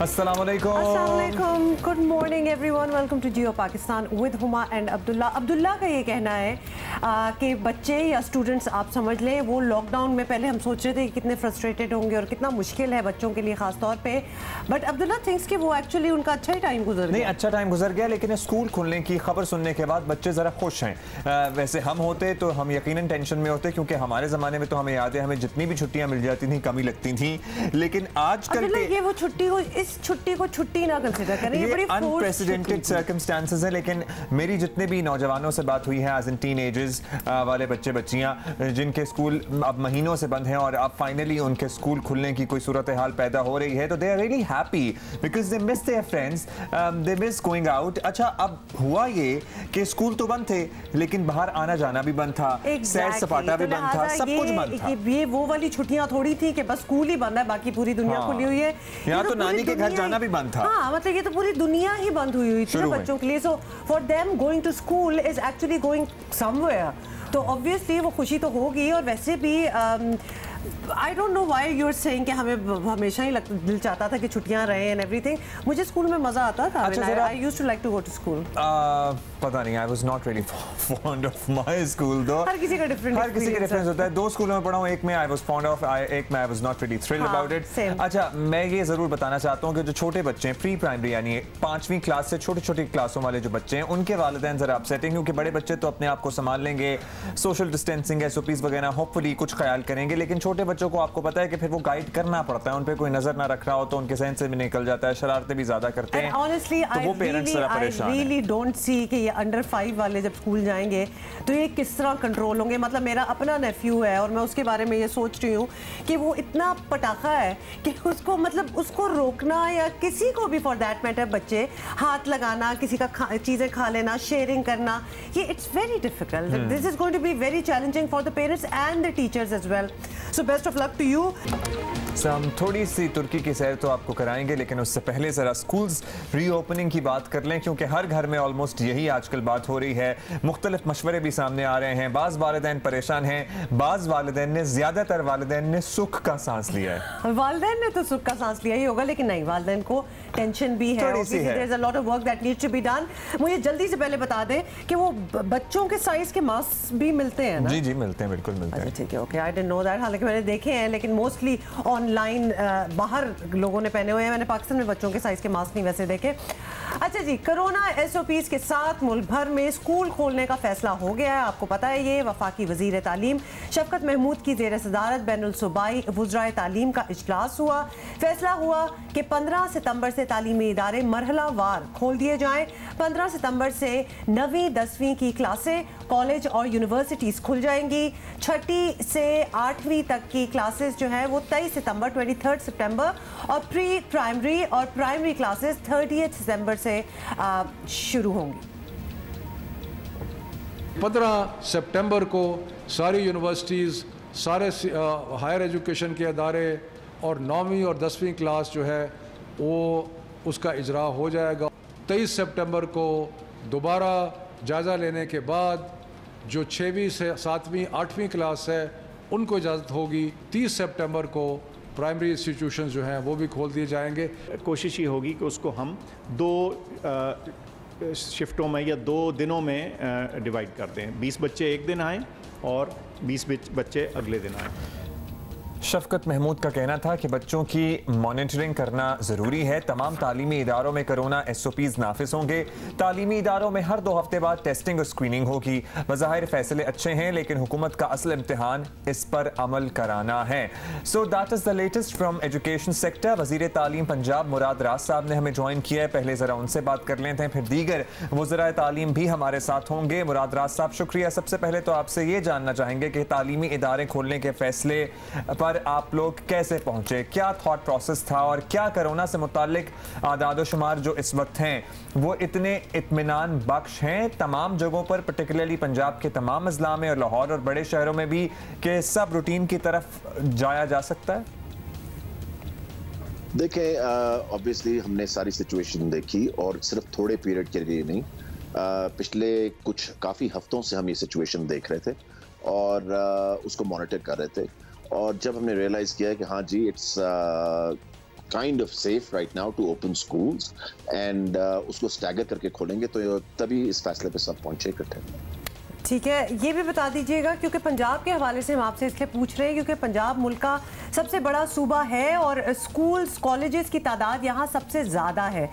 अस्सलामुअलैकुम, good morning everyone, welcome to Geo Pakistan with Huma and Abdullah. Abdullah का ये कहना है कि बच्चे या स्टूडेंट्स आप समझ लें, वो लॉकडाउन में पहले हम सोच रहे थे कि कितने फ्रस्ट्रेटेड होंगे और कितना मुश्किल है बच्चों के लिए ख़ास तौर पे, बट अब्दुल्ला थिंक्स कि वो एक्चुअली उनका अच्छा ही टाइम गुजर गया। नहीं, अच्छा टाइम गुजर गया, लेकिन स्कूल खुलने की खबर सुनने के बाद बच्चे ज़रा खुश हैं। वैसे हम होते तो हम यकीनन टेंशन में होते, क्योंकि हमारे ज़माने में तो हमें याद है हमें जितनी भी छुट्टियाँ मिल जाती थी कम ही लगती थी, लेकिन आजकल ये वो छुट्टी को, इस छुट्टी को छुट्टी ना कंसीडर करें, ये बड़ी अनप्रेसिडेंटेड सर्कमस्टेंसेस है। लेकिन मेरी जितने भी नौजवानों से बात हुई है, एज इन टीनेजर्स वाले बच्चे बच्चियां जिनके स्कूल अब महीनों से बंद हैं और अब फाइनली उनके स्कूल खुलने की कोई सूरत हाल पैदा हो रही है, तो they are really happy because they miss their friends, they miss going out. अच्छा, अब हुआ ये कि स्कूल तो बंद थे, लेकिन बाहर आना जाना भी बंद था, सैर सपाटा भी बंद था, सब कुछ बंद था। ये वो वाली छुट्टियां थोड़ी थी कि बस स्कूल ही बंद है, बाकी पूरी दुनिया खुली हुई है। यहाँ तो नानी के घर जाना भी बंद था। हाँ, मतलब ये तो पूरी दुनिया ही बंद हुई थी ना बच्चों के लिए। So for them going to school is actually going somewhere, तो ऑब्वियसली वो खुशी तो होगी। और वैसे भी I don't know why you are saying कि हमें हमेशा ही दिल चाहता था कि छुट्टियां रहे एंड एवरीथिंग। मुझे स्कूल में मजा आता था। I used to like to go to school. पता नहीं, I was not really fond of my school though. हर किसी का डिफरेंस होता है। दो स्कूलों में पढ़ा हूं, एक में आई वाज फॉन्ड ऑफ, एक में आई was not really thrilled about it. अच्छा, मैं ये जरूर बताना चाहता हूं कि जो छोटे बच्चे हैं, प्री प्राइमरी यानी 5वीं क्लास से छोटी छोटी क्लासों वाले जो बच्चे हैं, उनके वालिदैन जरा अपसेटिंग, क्योंकि बड़े बच्चे तो अपने आप को संभाल लेंगे, सोशल डिस्टेंसिंग, एसओपीज वगैरह होपफुली कुछ ख्याल करेंगे, लेकिन छोटे बच्चों को आपको पता है कि फिर वो गाइड करना पड़ता है, उन पे कोई नजर ना रख रहा हो तो उनके सहन से भी निकल जाता है, शरारतें भी ज्यादा करते हैं। ऑनेस्टली वो पेरेंट्स जरा परेशान हैं। आई रियली डोंट सी कि ये अंडर 5 वाले जब स्कूल जाएंगे तो ये किस तरह कंट्रोल होंगे। मतलब मेरा अपना नेफ्यू है और मैं उसके बारे में ये सोच रही हूँ कि वो इतना पटाखा है कि उसको, मतलब उसको रोकना, या किसी को भी फॉर दैट मैटर, बच्चे हाथ लगाना, किसी का चीजें खा लेना, शेयरिंग करना, ये it's very difficult. This is going to be very challenging for the parents and the teachers as well. So best of luck to you. हम थोड़ी सी तुर्की की सैर तो आपको कराएंगे, लेकिन उससे पहले जरा स्कूल्स रीओपनिंग की बात कर लें, क्योंकि हर घर में ऑलमोस्ट यही आजकल बात हो रही है। मुख्तलिफ मशवरे भी सामने आ रहे हैं, बाज़ वालिदैन परेशान हैं, बाज़ वालिदैन ने, ज़्यादातर वालिदैन ने सुख का सांस लिया है। वालिदैन ने तो सुख का सांस लिया ही होगा, लेकिन नहीं, वालिदैन को टेंशन भी है। There is a lot of work that needs to be done. मुझे जल्दी से पहले बता दें कि वो बच्चों के साइज के मास्क भी मिलते हैं ना? जी जी, मिलते हैं, बिल्कुल मिलते हैं। ठीक है, okay, I didn't know that. हालांकि मैंने देखे हैं, लेकिन मोस्टली ऑनलाइन बाहर लोगों ने पहने हुए हैं। मैंने पाकिस्तान में बच्चों के साइज के मास्क नहीं वैसे देखे। अच्छा जी, कोरोना एसओपीज के साथ मुल्क भर में स्कूल खोलने का फैसला हो गया है। आपको पता है, ये वफाकी वजीर तालीम शफकत महमूद की ज़ेर सदारत बैनुल सूबाई वुज़राए तालीम का इजलास हुआ। फैसला हुआ कि 15 सितंबर से तालीमी इदारे मरहलावार खोल दिए जाएं। 15 सितंबर से 9वीं 10वीं की क्लासें, कॉलेज और यूनिवर्सिटीज़ खुल जाएंगी। 6ठी से 8वीं तक की क्लासेस जो है वो 23 सितंबर 23 सितंबर, और प्री प्राइमरी और प्राइमरी क्लासेस 30 सितंबर से शुरू होंगी। 15 सितंबर को सारी यूनिवर्सिटीज़, सारे हायर एजुकेशन के अदारे और 9वीं और 10वीं क्लास जो है वो उसका इजरा हो जाएगा। 23 सितंबर को दोबारा जायज़ा लेने के बाद जो 6वीं से 7वीं 8वीं क्लास है उनको इजाज़त होगी। 30 सितंबर को प्राइमरी इंस्टीट्यूशंस जो हैं वो भी खोल दिए जाएंगे। कोशिश ये होगी कि उसको हम 2 शिफ्टों में या 2 दिनों में डिवाइड कर दें। 20 बच्चे एक दिन आएँ और 20 बच्चे अगले दिन आएँ। शफकत महमूद का कहना था कि बच्चों की मॉनिटरिंग करना ज़रूरी है। तमाम तालीमी इदारों में कोरोना एसओपीज़ नाफिज होंगे। तालीमी इदारों में हर 2 हफ्ते बाद टेस्टिंग और स्क्रीनिंग होगी। बज़ाहिर फैसले अच्छे हैं, लेकिन हुकूमत का असल इम्तिहान इस पर अमल कराना है। So that is the latest from education sector. वज़ीर तालीम पंजाब मुराद राज साहब ने हमें ज्वाइन किया है। पहले ज़रा उनसे बात कर लेते हैं, फिर दीगर वज़राए तालीम भी हमारे साथ होंगे। मुराद राज साहब, शुक्रिया। सबसे पहले तो आपसे ये जानना चाहेंगे कि तालीमी इदारे खोलने के फैसले पर आप लोग कैसे पहुंचे, क्या थॉट प्रोसेस था, और क्या कोरोना से मुतालिक आदाद शुमार जो इस वक्त हैं वो इतने इत्मीनान बख्श हैं तमाम जगहों पर, पर्टिकुलरली पंजाब के तमाम अजला में और लाहौर और बड़े शहरों में भी, कि सब रूटीन की तरफ जाया जा सकता है? देखें, ऑब्वियसली हमने सारी सिचुएशन देखी, और सिर्फ थोड़े पीरियड के लिए नहीं, पिछले कुछ काफ़ी हफ्तों से हम ये सिचुएशन देख रहे थे और उसको मॉनिटर कर रहे थे। और जब हमने रियलाइज़ किया कि हाँ जी, it's kind of safe right now to open schools and उसको स्टैगर करके खोलेंगे तो तभी इस फैसले पे सब पहुंचे इकट्ठे। ठीक है, ये भी बता दीजिएगा क्योंकि पंजाब के हवाले से हम आपसे इसलिए पूछ रहे हैं क्योंकि पंजाब मुल्क का सबसे बड़ा सूबा है और स्कूल्स कॉलेजेस की तादाद यहाँ सबसे ज़्यादा है,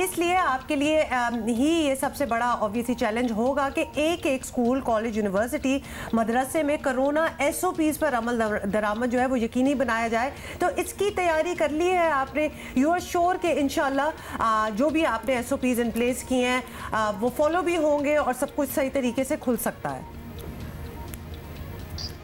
इसलिए आपके लिए ही ये सबसे बड़ा ऑब्वियसली चैलेंज होगा कि एक एक स्कूल कॉलेज यूनिवर्सिटी मदरसे में कोरोना SOPs पर अमल दरामद जो है वो यकीनी बनाया जाए। तो इसकी तैयारी कर ली है आपने? यू आर श्योर कि इंशाल्लाह जो भी आपने SOPs इन प्लेस किए हैं वो फॉलो भी होंगे और सब कुछ सही तरीके से खुल सकता है?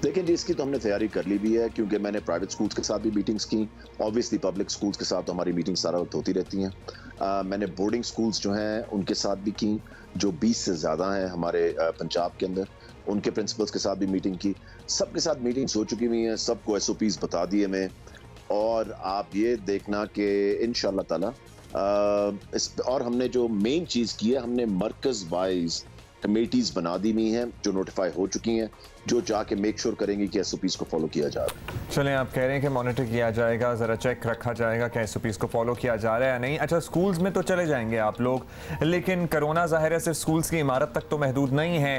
देखिए जी, इसकी तो हमने तैयारी कर ली भी है क्योंकि मैंने प्राइवेट स्कूल्स के साथ भी मीटिंग्स की, ऑब्वियसली पब्लिक स्कूल्स के साथ तो हमारी मीटिंग सारा वक्त होती रहती हैं। मैंने बोर्डिंग स्कूल्स जो हैं उनके साथ भी की, जो 20 से ज़्यादा हैं हमारे पंजाब के अंदर, उनके प्रिंसिपल्स के साथ भी मीटिंग की। सबके साथ मीटिंग्स हो चुकी हुई हैं, सबको SOPs बता दिए मैं, और आप ये देखना कि इंशाअल्लाह ताला और हमने जो मेन चीज़ की है, हमने मरकज़ वाइज कमेटीज बना दी हुई हैं जो नोटिफाई हो चुकी हैं, जो जाके मेक श्योर करेंगी कि SOPs को फॉलो किया जा रहा है। चलें, आप कह रहे हैं कि मॉनिटर किया जाएगा, ज़रा चेक रखा जाएगा कि SOPs को फॉलो किया जा रहा है या नहीं। अच्छा, स्कूल्स में तो चले जाएंगे आप लोग, लेकिन कोरोना ज़ाहिर है सिर्फ स्कूल्स की इमारत तक तो महदूद नहीं है,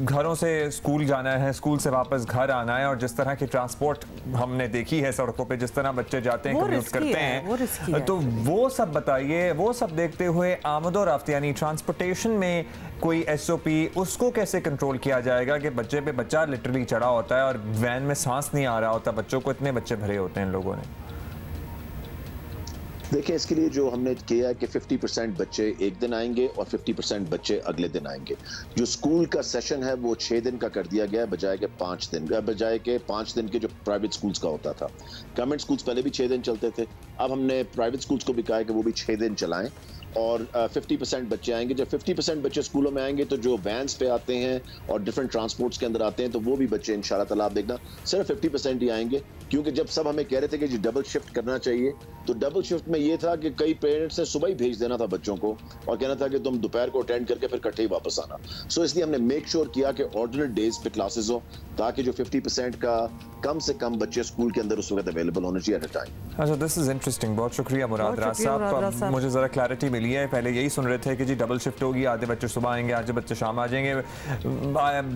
घरों से स्कूल जाना है, स्कूल से वापस घर आना है, और जिस तरह की ट्रांसपोर्ट हमने देखी है सड़कों पर, जिस तरह बच्चे जाते हैं, कम्यूट करते हैं, तो वो सब बताइए। वो सब देखते हुए आमदोरफ्त यानी ट्रांसपोर्टेशन में कोई SOP, उसको कैसे कंट्रोल किया जाएगा कि बच्चे पे बच्चा लिटरली चढ़ा होता है और वैन में सांस नहीं आ रहा होता बच्चों को, इतने बच्चे भरे होते हैं इन लोगों ने। देखिए, इसके लिए जो हमने किया है कि 50% बच्चे एक दिन आएंगे और 50% बच्चे अगले दिन आएंगे। जो स्कूल का सेशन है वो 6 दिन का कर दिया गया है बजाय के 5 दिन के जो प्राइवेट स्कूल्स का होता था। गवर्नमेंट स्कूल्स पहले भी 6 दिन चलते थे, अब हमने प्राइवेट स्कूल्स को भी कहा है कि वो भी 6 दिन चलाएं, और 50% बच्चे आएंगे। जब 50% बच्चे स्कूलों में आएंगे तो जो वैन्स पे आते हैं और डिफरेंट ट्रांसपोर्ट्स के अंदर आते हैं तो वो भी बच्चे इंशाल्लाह ताला आप देखना सिर्फ 50% ही आएंगे, क्योंकि जब सब हमें कह रहे थे कि जी डबल शिफ्ट करना चाहिए, तो डबल शिफ्ट में ये था कि कई पेरेंट्स ने सुबह ही भेज देना था बच्चों को और कहना था कि तुम दोपहर को अटेंड करके फिर इकट्ठे ही वापस आना। सो इसलिए हमने मेक श्योर किया कि ऑल्टरनेट डेज पे क्लासेस हो, ताकि जो 50% का कम से कम बच्चे स्कूल के अंदर उस वक्त अवेलेबल होने चाहिए एट अ टाइम। अच्छा, दिस इज इंटरेस्टिंग, बहुत शुक्रिया मुराद राज साहब, मुझे ज़रा क्लैरिटी मिली है। पहले यही सुन रहे थे कि जी डबल शिफ्ट होगी, आधे बच्चे सुबह आएंगे, आधे बच्चे शाम आ जाएंगे।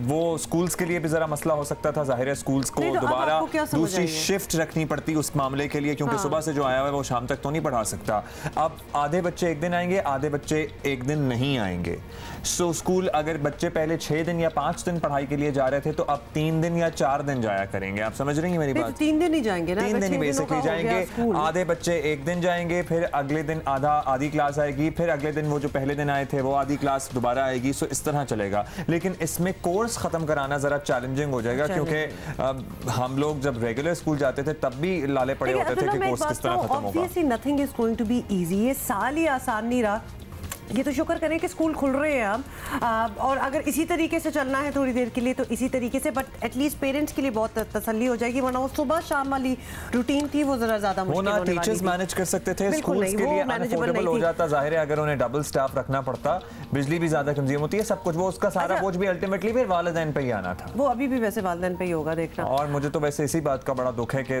वो स्कूल्स के लिए भी ज़रा मसला हो सकता था, जाहिर है स्कूल्स को दोबारा दूसरी शिफ्ट रखनी पड़ती उस मामले के लिए, क्योंकि सुबह से जो आया हुआ है वो शाम तक तो नहीं पढ़ा सकता। अब आधे बच्चे एक दिन आएंगे, आधे बच्चे एक दिन नहीं आएंगे। सो स्कूल अगर बच्चे पहले 6 दिन या 5 दिन पढ़ाई के लिए जा रहे थे तो अब 3 दिन या 4 दिन जाया करेंगे। आप समझ रही हैं मेरी बात? 3 दिन ही जाएंगे ना, 3 दिन ही बेसिकली जाएंगे। आधे बच्चे एक दिन जाएंगे, फिर अगले दिन आधी क्लास आएगी, फिर अगले दिन वो जो पहले दिन आए थे वो आधी क्लास दोबारा आएगी। सो इस तरह चलेगा, लेकिन इसमें कोर्स खत्म कराना जरा चैलेंजिंग हो जाएगा, क्योंकि हम लोग जब रेगुलर स्कूल जाते थे तब भी लाले पड़े होते थे कि कोर्स किस तरह खत्म होगा। Obviously nothing is going to be easy, ये साल ही आसान नहीं रहा। ये तो शुक्र करें कि स्कूल खुल रहे हैं अब, और अगर इसी तरीके से चलना है थोड़ी देर के लिए तो इसी तरीके से, बट एटलीस्ट पेरेंट्स के लिए बहुत तसल्ली हो जाएगी, वरना वो सुबह शाम वाली रूटीन थी वो जरा ज्यादा मुश्किल होने वाली थी। टीचर्स मैनेज कर सकते थे, स्कूल्स के लिए अनअफोर्डेबल हो जाता। जाहिर है अगर उन्हें डबल स्टाफ रखना पड़ता, बिजली भी ज्यादा कंज्यूम होती है, सब कुछ, वो उसका सारा बोझ भी अल्टीमेटली फिर वालिदैन पे ही आना था। वो अभी भी वैसे वालिदैन पे ही होगा, देखना। और मुझे तो वैसे इसी बात का बड़ा दुख है कि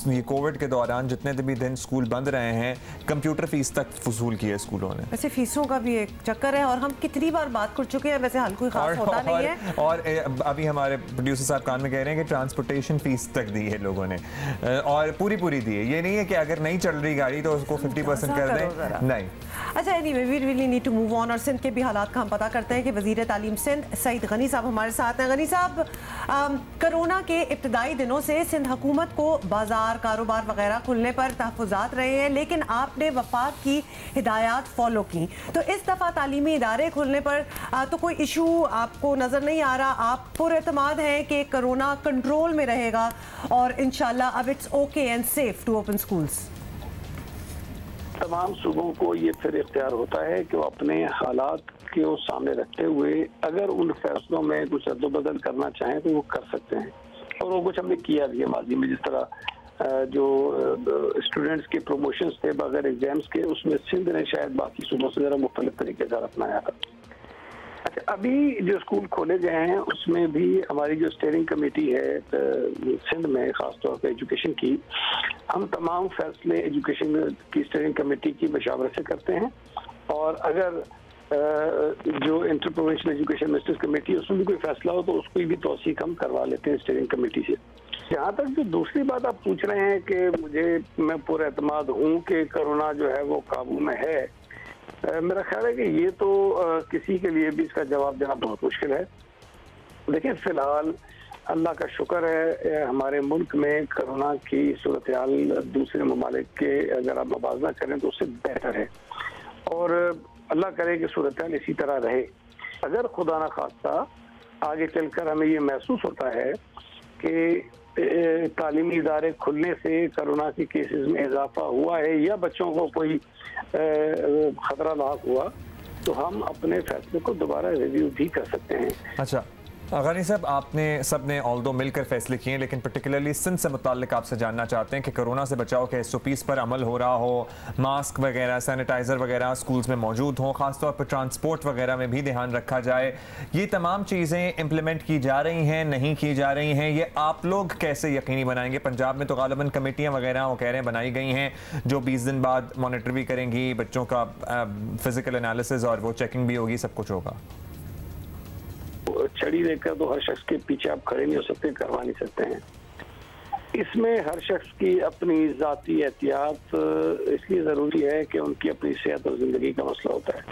ये कोविड के दौरान जितने भी दिन स्कूल बंद रहे हैं, कंप्यूटर फीस तक वसूल की है स्कूलों ने। वैसे फीसों का भी एक चक्कर है, और हम कितनी बार बात कर चुके हैं, वैसे हाल कोई खास होता नहीं है। और अभी हमारे प्रोड्यूसर साहब कान में कह रहे हैं कि ट्रांसपोर्टेशन फीस तक दी है लोगों ने, और पूरी दी है। ये नहीं है कि अगर नहीं चल रही गाड़ी तो उसको 50% कर दें, नहीं। अच्छा, anyway we really need to move on, और सिंध के भी हालात का हम पता करते हैं कि वजीर तालीम सिंध सईद गनी साहब हमारे साथ हैं। गनी साहब, कोरोना के इब्तदाई दिनों से सिंध हुकूमत को बाजार, कारोबार वगैरह खुलने पर तहफ़्फ़ुज़ात रहे हैं, लेकिन आपने वफाक की हिदायत फॉलो की, तो इस दफ़ा तालीमी इदारे खुलने पर तो कोई इशू आपको नज़र नहीं आ रहा? आप पुरएतमाद हैं कि कोरोना कंट्रोल में रहेगा और इंशाल्लाह अब it's okay and safe to open schools? तमाम सूबों को ये फिर इख्तियार होता है कि वो अपने हालात को सामने रखते हुए अगर उन फैसलों में कुछ अदल-बदल करना चाहें तो वो कर सकते हैं, और वो कुछ हमने किया भी है माजी में। जिस तरह जो स्टूडेंट्स के प्रमोशंस थे बगैर एग्जाम्स के, उसमें सिंध ने शायद बाकी सूबों से ज़रा मुख्तलिफ तरीके का अपनाया था। अच्छा, अभी जो स्कूल खोले गए हैं उसमें भी हमारी जो स्टीयरिंग कमेटी है सिंध में, खासतौर पर एजुकेशन की, हम तमाम फैसले एजुकेशन की स्टीयरिंग कमेटी की मशावरत से करते हैं। और अगर जो inter provincial education ministers committee है उसमें भी कोई फैसला हो तो उसको भी तौसीक हम करवा लेते हैं स्टीयरिंग कमेटी से। जहाँ तक जो दूसरी बात आप पूछ रहे हैं कि मैं पूरा एतमाद हूँ कि कोरोना जो है वो काबू में है, मेरा ख्याल है कि ये तो किसी के लिए भी इसका जवाब देना बहुत मुश्किल है। देखिए, फिलहाल अल्लाह का शुक्र है हमारे मुल्क में कोरोना की सूरत हाल दूसरे ममालिक के अगर आप मुवाजना करें तो उससे बेहतर है, और अल्लाह करे कि सूरत हाल इसी तरह रहे। अगर खुदा न खास्ता आगे चलकर हमें ये महसूस होता है कि तालीमी इदारे खुलने से कोरोना के केसेस में इजाफा हुआ है या बच्चों को कोई खतरा लाक हुआ, तो हम अपने फैसले को दोबारा रिव्यू भी कर सकते हैं। अच्छा गनी साहब, आपने सबने ऑल्दो मिलकर फैसले किए, लेकिन पर्टिकुलरली सिंध से मुताल्लिक आपसे जानना चाहते हैं कि कोरोना से बचाव के SOPs पर अमल हो रहा हो, मास्क वगैरह, सैनिटाइज़र वगैरह स्कूल्स में मौजूद हों, ख़ासतौर पर ट्रांसपोर्ट वगैरह में भी ध्यान रखा जाए। ये तमाम चीज़ें इम्प्लीमेंट की जा रही हैं, नहीं की जा रही हैं, ये आप लोग कैसे यकीनी बनाएंगे? पंजाब में तो गालिबन कमेटियाँ वगैरह वो कह रहे हैं बनाई गई हैं जो 20 दिन बाद मॉनिटर भी करेंगी, बच्चों का फिजिकल एनालिसिस और वो चेकिंग भी होगी, सब कुछ होगा। छड़ी लेकर तो हर शख्स के पीछे आप खड़े नहीं हो सकते, करवा नहीं सकते हैं। इसमें हर शख्स की अपनी ज़ाती एहतियात इसलिए ज़रूरी है कि उनकी अपनी सेहत और ज़िंदगी का मसला होता है।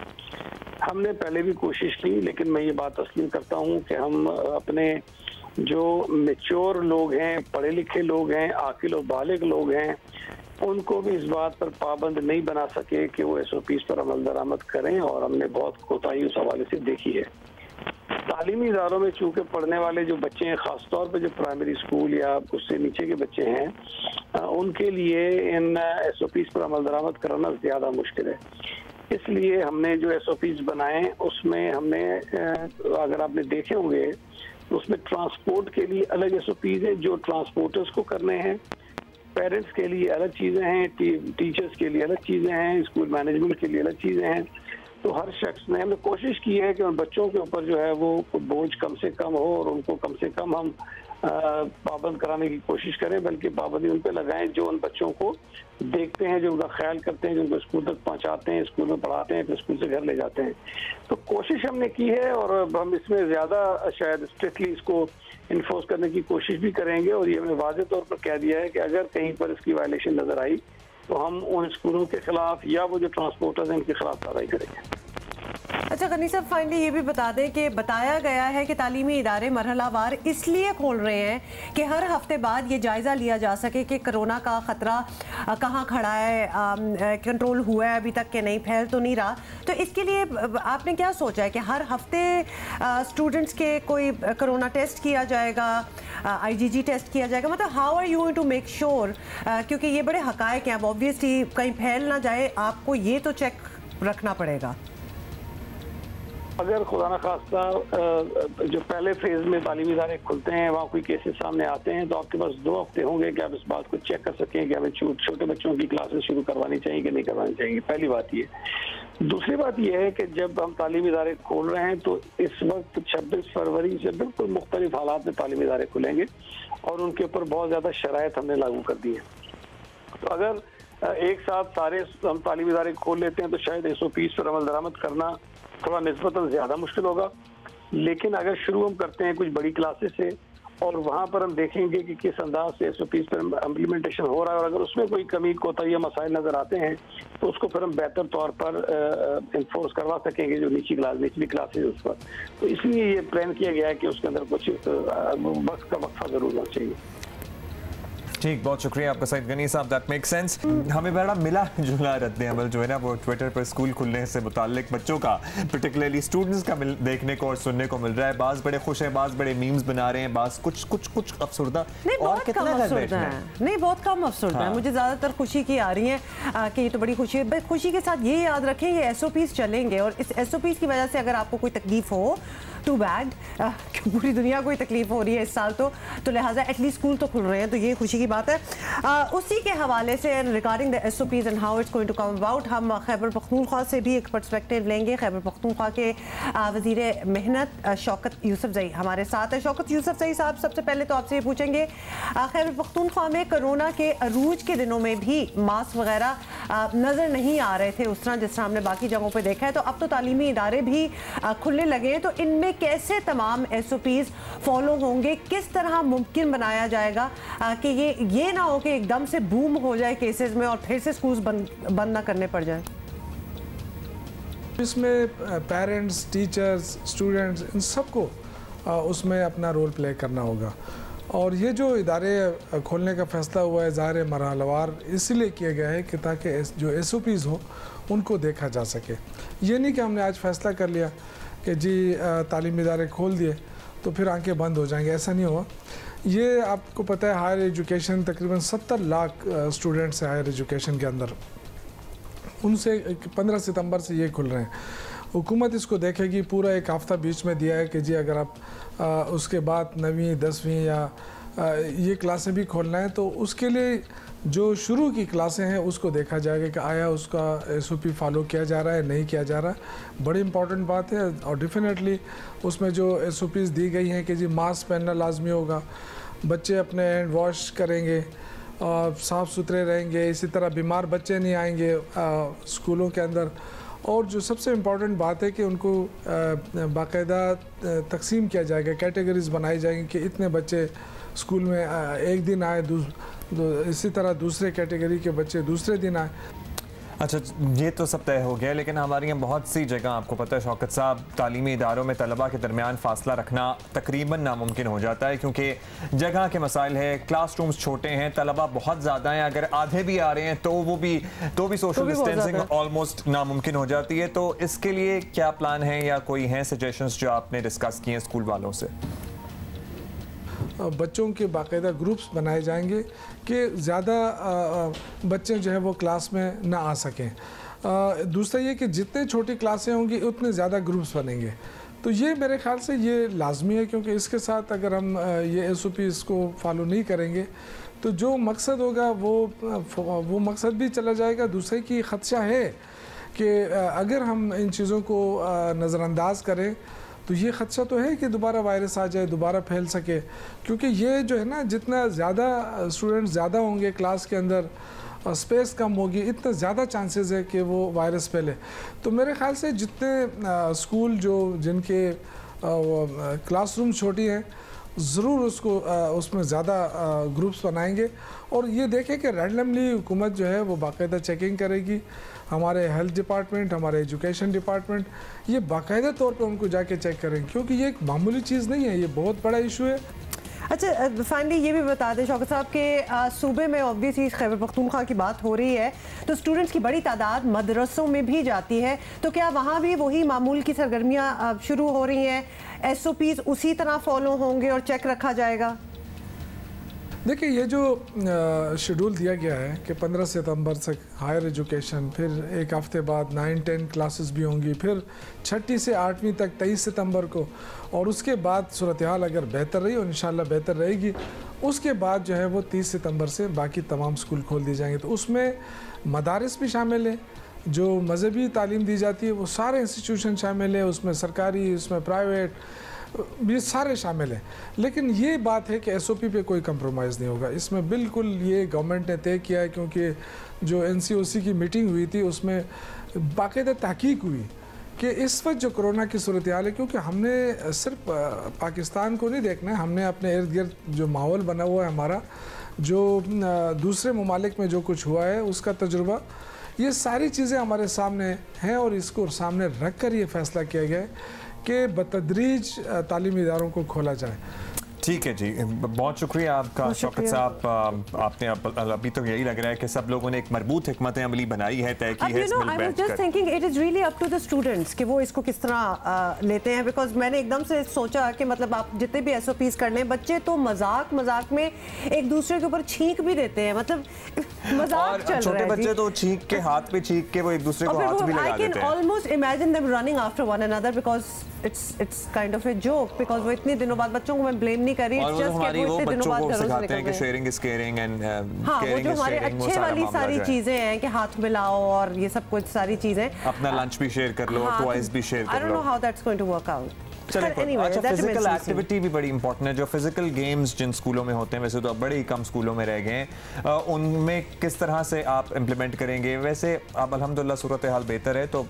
हमने पहले भी कोशिश की, लेकिन मैं ये बात तस्लीम करता हूँ कि हम अपने जो मैच्योर लोग हैं, पढ़े लिखे लोग हैं, आकिल और बालिग लोग हैं, उनको भी इस बात पर पाबंद नहीं बना सके कि वो SOPs पर अमल दरामद करें, और हमने बहुत कोताही उस हवाले से देखी है। तालीमी इदारों में चूँकि पढ़ने वाले जो बच्चे हैं, ख़ासतौर पर जो प्राइमरी स्कूल या उससे नीचे के बच्चे हैं, उनके लिए इन SOPs पर अमल दरामद कराना ज़्यादा मुश्किल है। इसलिए हमने जो SOPs बनाए उसमें हमने, अगर आपने देखे होंगे तो उसमें ट्रांसपोर्ट के लिए अलग SOPs हैं जो ट्रांसपोर्टर्स को करने हैं, पेरेंट्स के लिए अलग चीज़ें हैं, टीचर्स के लिए अलग चीज़ें हैं, स्कूल मैनेजमेंट के लिए अलग चीज़ें हैं। तो हर शख्स ने, हमने कोशिश की है कि उन बच्चों के ऊपर जो है वो बोझ कम से कम हो और उनको कम से कम हम पाबंद कराने की कोशिश करें, बल्कि पाबंदी उन पर लगाएं जो उन बच्चों को देखते हैं, जो उनका ख्याल करते हैं, जो उनको स्कूल तक पहुंचाते हैं, स्कूल में पढ़ाते हैं, फिर स्कूल से घर ले जाते हैं। तो कोशिश हमने की है, और हम इसमें ज़्यादा शायद स्ट्रिक्टली इसको इन्फोर्स करने की कोशिश भी करेंगे। और ये हमने वाज़ेह तौर पर कह दिया है कि अगर कहीं पर इसकी वायलेशन नज़र आई तो हम उन स्कूलों के खिलाफ या वो जो ट्रांसपोर्टर्स हैं उनके खिलाफ कार्रवाई करेंगे। अच्छा गनी साहब, फाइनली ये भी बता दें कि बताया गया है कि तालीमी इदारे मरहलावार इसलिए खोल रहे हैं कि हर हफ्ते बाद ये जायज़ा लिया जा सके कि कोरोना का ख़तरा कहाँ खड़ा है, कंट्रोल हुआ है अभी तक कि नहीं, फैल तो नहीं रहा। तो इसके लिए आपने क्या सोचा है कि हर हफ्ते स्टूडेंट्स के कोई कोरोना टेस्ट किया जाएगा, IgG टेस्ट किया जाएगा? मतलब how are you going to make sure, क्योंकि ये बड़े हकायक हैं, अब ऑब्वियसली कहीं फैल ना जाए, आपको ये तो चेक रखना पड़ेगा। अगर खुदा न खास्ता जो पहले फेज में तालीमी इदारे खुलते हैं वहाँ कोई केसेस सामने आते हैं तो आपके पास 2 हफ्ते होंगे कि आप इस बात को चेक कर सकें कि हमें छोटे बच्चों की क्लासेस शुरू करवानी चाहिए कि नहीं करवानी चाहिए। पहली बात ये। दूसरी बात यह है कि जब हम तालीमी इदारे खोल रहे हैं तो इस वक्त 26 फरवरी से बिल्कुल मुख्तलिफ हालात में तालीमी इदारे खुलेंगे और उनके ऊपर बहुत ज़्यादा शराइत हमने लागू कर दी है। तो अगर एक साथ सारे हम तालीमी इदारे खोल लेते हैं तो शायद SOPs पर अमल दरामद करना थोड़ा निस्बतन ज़्यादा मुश्किल होगा, लेकिन अगर शुरू हम करते हैं कुछ बड़ी क्लासेस से और वहाँ पर हम देखेंगे कि किस अंदाज से SOPs पर इम्प्लीमेंटेशन हो रहा है और अगर उसमें कोई कमी कोताही या मसाइल नज़र आते हैं तो उसको फिर हम बेहतर तौर पर इन्फोर्स करवा सकेंगे जो निचली क्लासेस उस पर। तो इसलिए ये प्लान किया गया है कि उसके अंदर कुछ वक्त का वक्फा ज़रूर होना चाहिए। ठीक, बहुत शुक्रिया आपका सईद गनी साहब, दैट मेक सेंस। हमें बड़ा मिला जुला रद्द अमल जो है ना वो ट्विटर पर स्कूल खुलने से मुताल्लिक बच्चों का, पर्टिकुलरली स्टूडेंट्स का देखने को और सुनने को मिल रहा है। बाज़ बड़े खुश हैं, बाज़ बड़े मीम्स बना रहे हैं, बाज़ कुछ अफसरदा और कितना घर बैठना है। नहीं, बहुत कम अफसरदा है। मुझे ज़्यादातर खुशी की आ रही है कि ये तो बड़ी खुशी है। खुशी के साथ ये याद रखें ये SOPs चलेंगे और इस SOPs की वजह से अगर आपको कोई तकलीफ हो टू बैड, पूरी दुनिया को ही तकलीफ हो रही है इस साल तो लिहाजा एटलीस्ट स्कूल तो खुल रहे हैं, तो ये खुशी की बात है। उसी के हवाले से regarding the SOPs and how it's going to come about, हम खैबर पख्तूनख्वा से भी एक पर्सपेक्टिव लेंगे। खैबर पख्तूनख्वा के वज़ीर मेहनत शौकत यूसुफजई हमारे साथ है। शौकत यूसुफजई साहब, सबसे पहले तो आपसे ये पूछेंगे, खैबर पख्तूनख्वा में कोरोना के अरूज के दिनों में भी मास्क वगैरह नज़र नहीं आ रहे थे उस तरह जिस तरह हमने बाकी जगहों पे देखा है, तो अब तो तालीमी इदारे भी खुलने लगे हैं, तो इनमें कैसे तमाम SOPs फॉलो होंगे, किस तरह मुमकिन बनाया जाएगा कि ये ना हो कि एकदम से बूम हो जाए केसेस में और फिर से स्कूल बंद ना करने पड़ जाए? इसमें पेरेंट्स, टीचर्स, स्टूडेंट्स, इन सबको उसमें अपना रोल प्ले करना होगा। और ये जो इदारे खोलने का फैसला हुआ है ज़ाहिर मरहलवार इसलिए किया गया है कि ताकि जो SOPs हो उनको देखा जा सके। ये नहीं कि हमने आज फैसला कर लिया कि जी तालीमी इदारे खोल दिए तो फिर आंखें बंद हो जाएंगे, ऐसा नहीं हुआ। ये आपको पता है हायर एजुकेशन तकरीबन 70 लाख स्टूडेंट्स हैं हायर एजुकेशन के अंदर, उनसे 15 सितंबर से ये खुल रहे हैं। हुकूमत इसको देखेगी, पूरा एक हफ़्ता बीच में दिया है कि जी अगर आप उसके बाद 9वीं 10वीं या ये क्लासें भी खोलना है तो उसके लिए जो शुरू की क्लासें हैं उसको देखा जाएगा कि आया उसका SOP फॉलो किया जा रहा है, नहीं किया जा रहा है। बड़ी इंपॉर्टेंट बात है। और डेफिनेटली उसमें जो SOPs दी गई हैं कि जी मास्क पहनना लाजमी होगा, बच्चे अपने हैंड वॉश करेंगे और साफ़ सुथरे रहेंगे, इसी तरह बीमार बच्चे नहीं आएंगे स्कूलों के अंदर। और जो सबसे इम्पॉर्टेंट बात है कि उनको बाकायदा तकसीम किया जाएगा, कैटेगरीज बनाई जाएंगी कि इतने बच्चे स्कूल में एक दिन आए, इसी तरह दूसरे कैटेगरी के बच्चे दूसरे दिन आए। अच्छा, ये तो सब तय हो गया, लेकिन हमारे यहाँ बहुत सी जगह आपको पता है शौकत साहब, तालीमी इदारों में तलबा के दरमियान फ़ासला रखना तकरीबन नामुमकिन हो जाता है क्योंकि जगह के मसाइल है, क्लासरूम्स छोटे हैं, तलबा बहुत ज़्यादा हैं, अगर आधे भी आ रहे हैं तो भी सोशल डिस्टेंसिंग ऑलमोस्ट नामुमकिन हो जाती है। तो इसके लिए क्या प्लान है या कोई हैं सजेशंस जो आपने डिस्कस किए हैं स्कूल वालों से? बच्चों के बाकायदा ग्रुप्स बनाए जाएंगे कि ज़्यादा बच्चे जो है वो क्लास में ना आ सकें। दूसरा ये कि जितने छोटी क्लासें होंगी उतने ज़्यादा ग्रुप्स बनेंगे। तो ये मेरे ख्याल से ये लाजमी है क्योंकि इसके साथ अगर हम ये SOPs को फॉलो नहीं करेंगे तो जो मकसद होगा वो मकसद भी चला जाएगा। दूसरे की ख़दशा है कि अगर हम इन चीज़ों को नज़रअंदाज करें तो ये ख़दशा तो है कि दोबारा वायरस आ जाए, दोबारा फैल सके, क्योंकि ये जो है ना जितना ज़्यादा स्टूडेंट्स ज़्यादा होंगे क्लास के अंदर, स्पेस कम होगी, इतना ज़्यादा चांसेस है कि वो वायरस फैले। तो मेरे ख़्याल से जितने स्कूल जिनके क्लासरूम छोटी हैं ज़रूर उसमें ज़्यादा ग्रुप्स बनाएंगे और ये देखें कि रैंडमली हुकूमत जो है वो बाकायदा चेकिंग करेगी। हमारे हेल्थ डिपार्टमेंट, हमारे एजुकेशन डिपार्टमेंट ये बाकायदा तौर पे उनको जाके चेक करेंगे क्योंकि ये एक मामूली चीज़ नहीं है, ये बहुत बड़ा इशू है। अच्छा, फाइनली ये भी बता दें शौकत साहब के सूबे में ऑब्वियसली खैबर पख्तूनख्वा की बात हो रही है तो स्टूडेंट्स की बड़ी तादाद मदरसों में भी जाती है, तो क्या वहाँ भी वही मामूल की सरगर्मियाँ शुरू हो रही हैं? SOPs उसी तरह फॉलो होंगे और चेक रखा जाएगा? देखिए, ये जो शेड्यूल दिया गया है कि 15 सितंबर तक हायर एजुकेशन, फिर एक हफ़्ते बाद 9-10 क्लासेस भी होंगी, फिर 6ठी से 8वीं तक 23 सितंबर को, और उसके बाद सूरत हाल अगर बेहतर रही और इंशाल्लाह बेहतर रहेगी उसके बाद जो है वो 30 सितंबर से बाकी तमाम स्कूल खोल दिए जाएंगे। तो उसमें मदारिस भी शामिल है, जो मजहबी तालीम दी जाती है वो सारे इंस्टीट्यूशन शामिल है, उसमें सरकारी, उसमें प्राइवेट, ये सारे शामिल हैं। लेकिन ये बात है कि SOP पे कोई कंप्रोमाइज़ नहीं होगा, इसमें बिल्कुल ये गवर्नमेंट ने तय किया है क्योंकि जो NCOC की मीटिंग हुई थी उसमें बाकायदा तहकीक हुई कि इस वक्त जो कोरोना की सूरत हाल है, क्योंकि हमने सिर्फ पाकिस्तान को नहीं देखना है, हमने अपने इर्द गिर्द जो माहौल बना हुआ है हमारा, जो दूसरे ममालिक में जो कुछ हुआ है उसका तजुर्बा, ये सारी चीज़ें हमारे सामने हैं और इसको सामने रख कर ये फ़ैसला किया गया है कि बतदरीज तालीमी इदारों को खोला जाए। ठीक है जी, बहुत शुक्रिया आपका शौकत साहब। आपने अभी तो यही लग रहा है कि सब लोगों ने एक मरबूत हिकमत अमली बनाई है, तय की है। I was just thinking it is really up to the students कि वो इसको किस तरह लेते हैं, बिकॉज मैंने एकदम से सोचा कि मतलब आप जितने भी एसओपीज कर लें, बच्चे तो मजाक में एक दूसरे के ऊपर छींक भी देते हैं, मतलब मजाक चल रहा है। छोटे बच्चे तो छींक के हाथ पे छींक के वो एक दूसरे को हाथ भी लगा देते हैं। I can almost imagine them running after one another because it's kind of a joke, because वो इतने दिनों बाद, बच्चों को मैं ब्लेम नहीं कर रही, और वो हमारी वो बच्चों को सिखाते हैं कि sharing is caring and caring is sharing, अच्छे वाली सारी चीजें हैं कि हाथ मिलाओ और ये सब कुछ सारी चीजें, अपना लंच भी शेयर कर लो, टॉयज भी शेयर कर लो। I don't know how that's going to work out. अच्छा, फिजिकल एक्टिविटी भी बड़ी इंपॉर्टेंट है। जो फिजिकल गेम्स जिन स्कूलों में होते हैं, वैसे तो अब बड़े ही कम स्कूलों में रह गए हैं, उनमें किस तरह से आप इम्प्लीमेंट करेंगे? वैसे अब अल्हम्दुलिल्लाह सूरत हाल बेहतर है, तो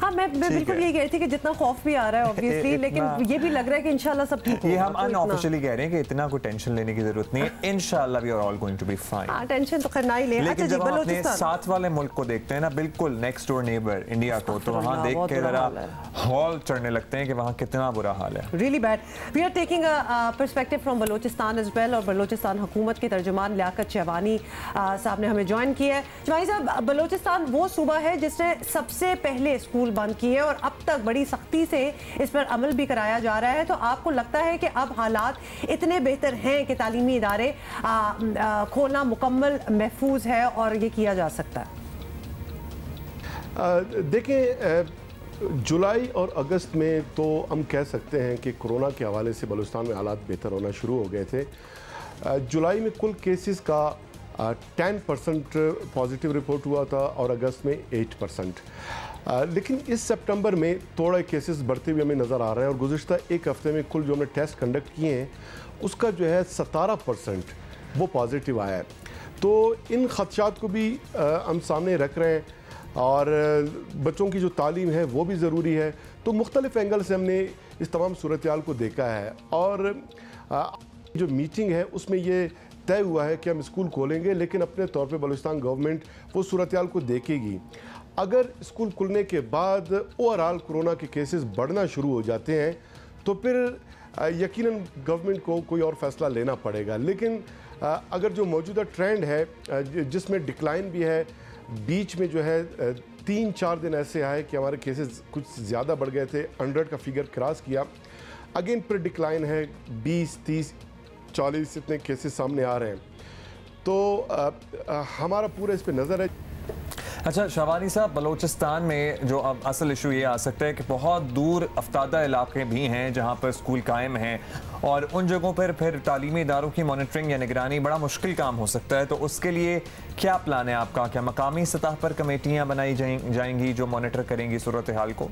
हाँ मैं बिल्कुल यही कह रही थी कि जितना खौफ भी आ रहा है ऑब्वियसली, लेकिन ये भी लग रहा है कि इंशाल्लाह सब ठीक होगा। ये हम अनऑफिशियली कह रहे हैं कि इतना कोई टेंशन लेने की जरूरत नहीं है, इंशाल्लाह we are all going to be fine. हां, टेंशन तो खैर ना ही ले। लेकिन जब हम अपने साथ वाले मुल्क को देखते हैं ना, बिल्कुल नेक्स्ट डोर नेबर इंडिया को, तो वहां देख के जरा हॉल चढ़ने लगते हैं कि वहां कितना बुरा हाल है। Really bad. We are taking a perspective from Balochistan as well, और बलोचिस्तान हुकूमत के तर्जुमान लियाकत शहबानी साहब ने हमें ज्वाइन किया है। शहबानी साहब, बलोचिस्तान वो सूबा है जिसने सबसे पहले स्कूल बंद किए और अब तक बड़ी सख्ती से इस पर अमल भी कराया जा रहा है, तो आपको लगता है कि अब हालात इतने बेहतर हैं कि तालीमी इदारे खोलना मुकम्मल महफूज है और ये किया जा सकता है? देखिए, जुलाई और अगस्त में तो हम कह सकते हैं कि कोरोना के हवाले से बलूचिस्तान में हालात बेहतर होना शुरू हो गए थे। जुलाई में कुल केसेस का 10% पॉजिटिव रिपोर्ट हुआ था और अगस्त में 8%। लेकिन इस सितंबर में थोड़ा केसेस बढ़ते हुए हमें नज़र आ रहे हैं, और गुज़िश्ता एक हफ़्ते में कुल जो हमने टेस्ट कंडक्ट किए हैं उसका जो है 17% वो पॉजिटिव आया है। तो इन खदशात को भी हम सामने रख रहे हैं, और बच्चों की जो तालीम है वो भी ज़रूरी है। तो मुख्तलिफ एंगल से हमने इस तमाम सूरत हाल को देखा है, और जो मीटिंग है उसमें ये तय हुआ है कि हम स्कूल खोलेंगे, लेकिन अपने तौर पे बलूचिस्तान गवर्नमेंट वो सूरत हाल को देखेगी। अगर स्कूल खुलने के बाद ओवरऑल कोरोना के केसेस बढ़ना शुरू हो जाते हैं तो फिर यकीनन गवर्नमेंट को कोई और फैसला लेना पड़ेगा। लेकिन अगर जो मौजूदा ट्रेंड है जिसमें डिक्लाइन भी है, बीच में जो है 3-4 दिन ऐसे आए कि हमारे केसेस कुछ ज़्यादा बढ़ गए थे, 100 का फिगर क्रॉस किया, अगेन फिर डिक्लाइन है, 20, 30, 40 इतने केसेस सामने आ रहे हैं। तो हमारा पूरा इस पर नज़र है। अच्छा शहबानी साहब, बलूचिस्तान में जो अब असल इशू ये आ सकता है कि बहुत दूर अफ्तादा इलाके भी हैं जहाँ पर स्कूल कायम हैं, और उन जगहों पर फिर तालीमी इदारों की मॉनिटरिंग या निगरानी बड़ा मुश्किल काम हो सकता है। तो उसके लिए क्या प्लान है आपका? क्या मकामी सतह पर कमेटियाँ बनाई जाएंगी जो मॉनिटर करेंगी सूरत हाल को?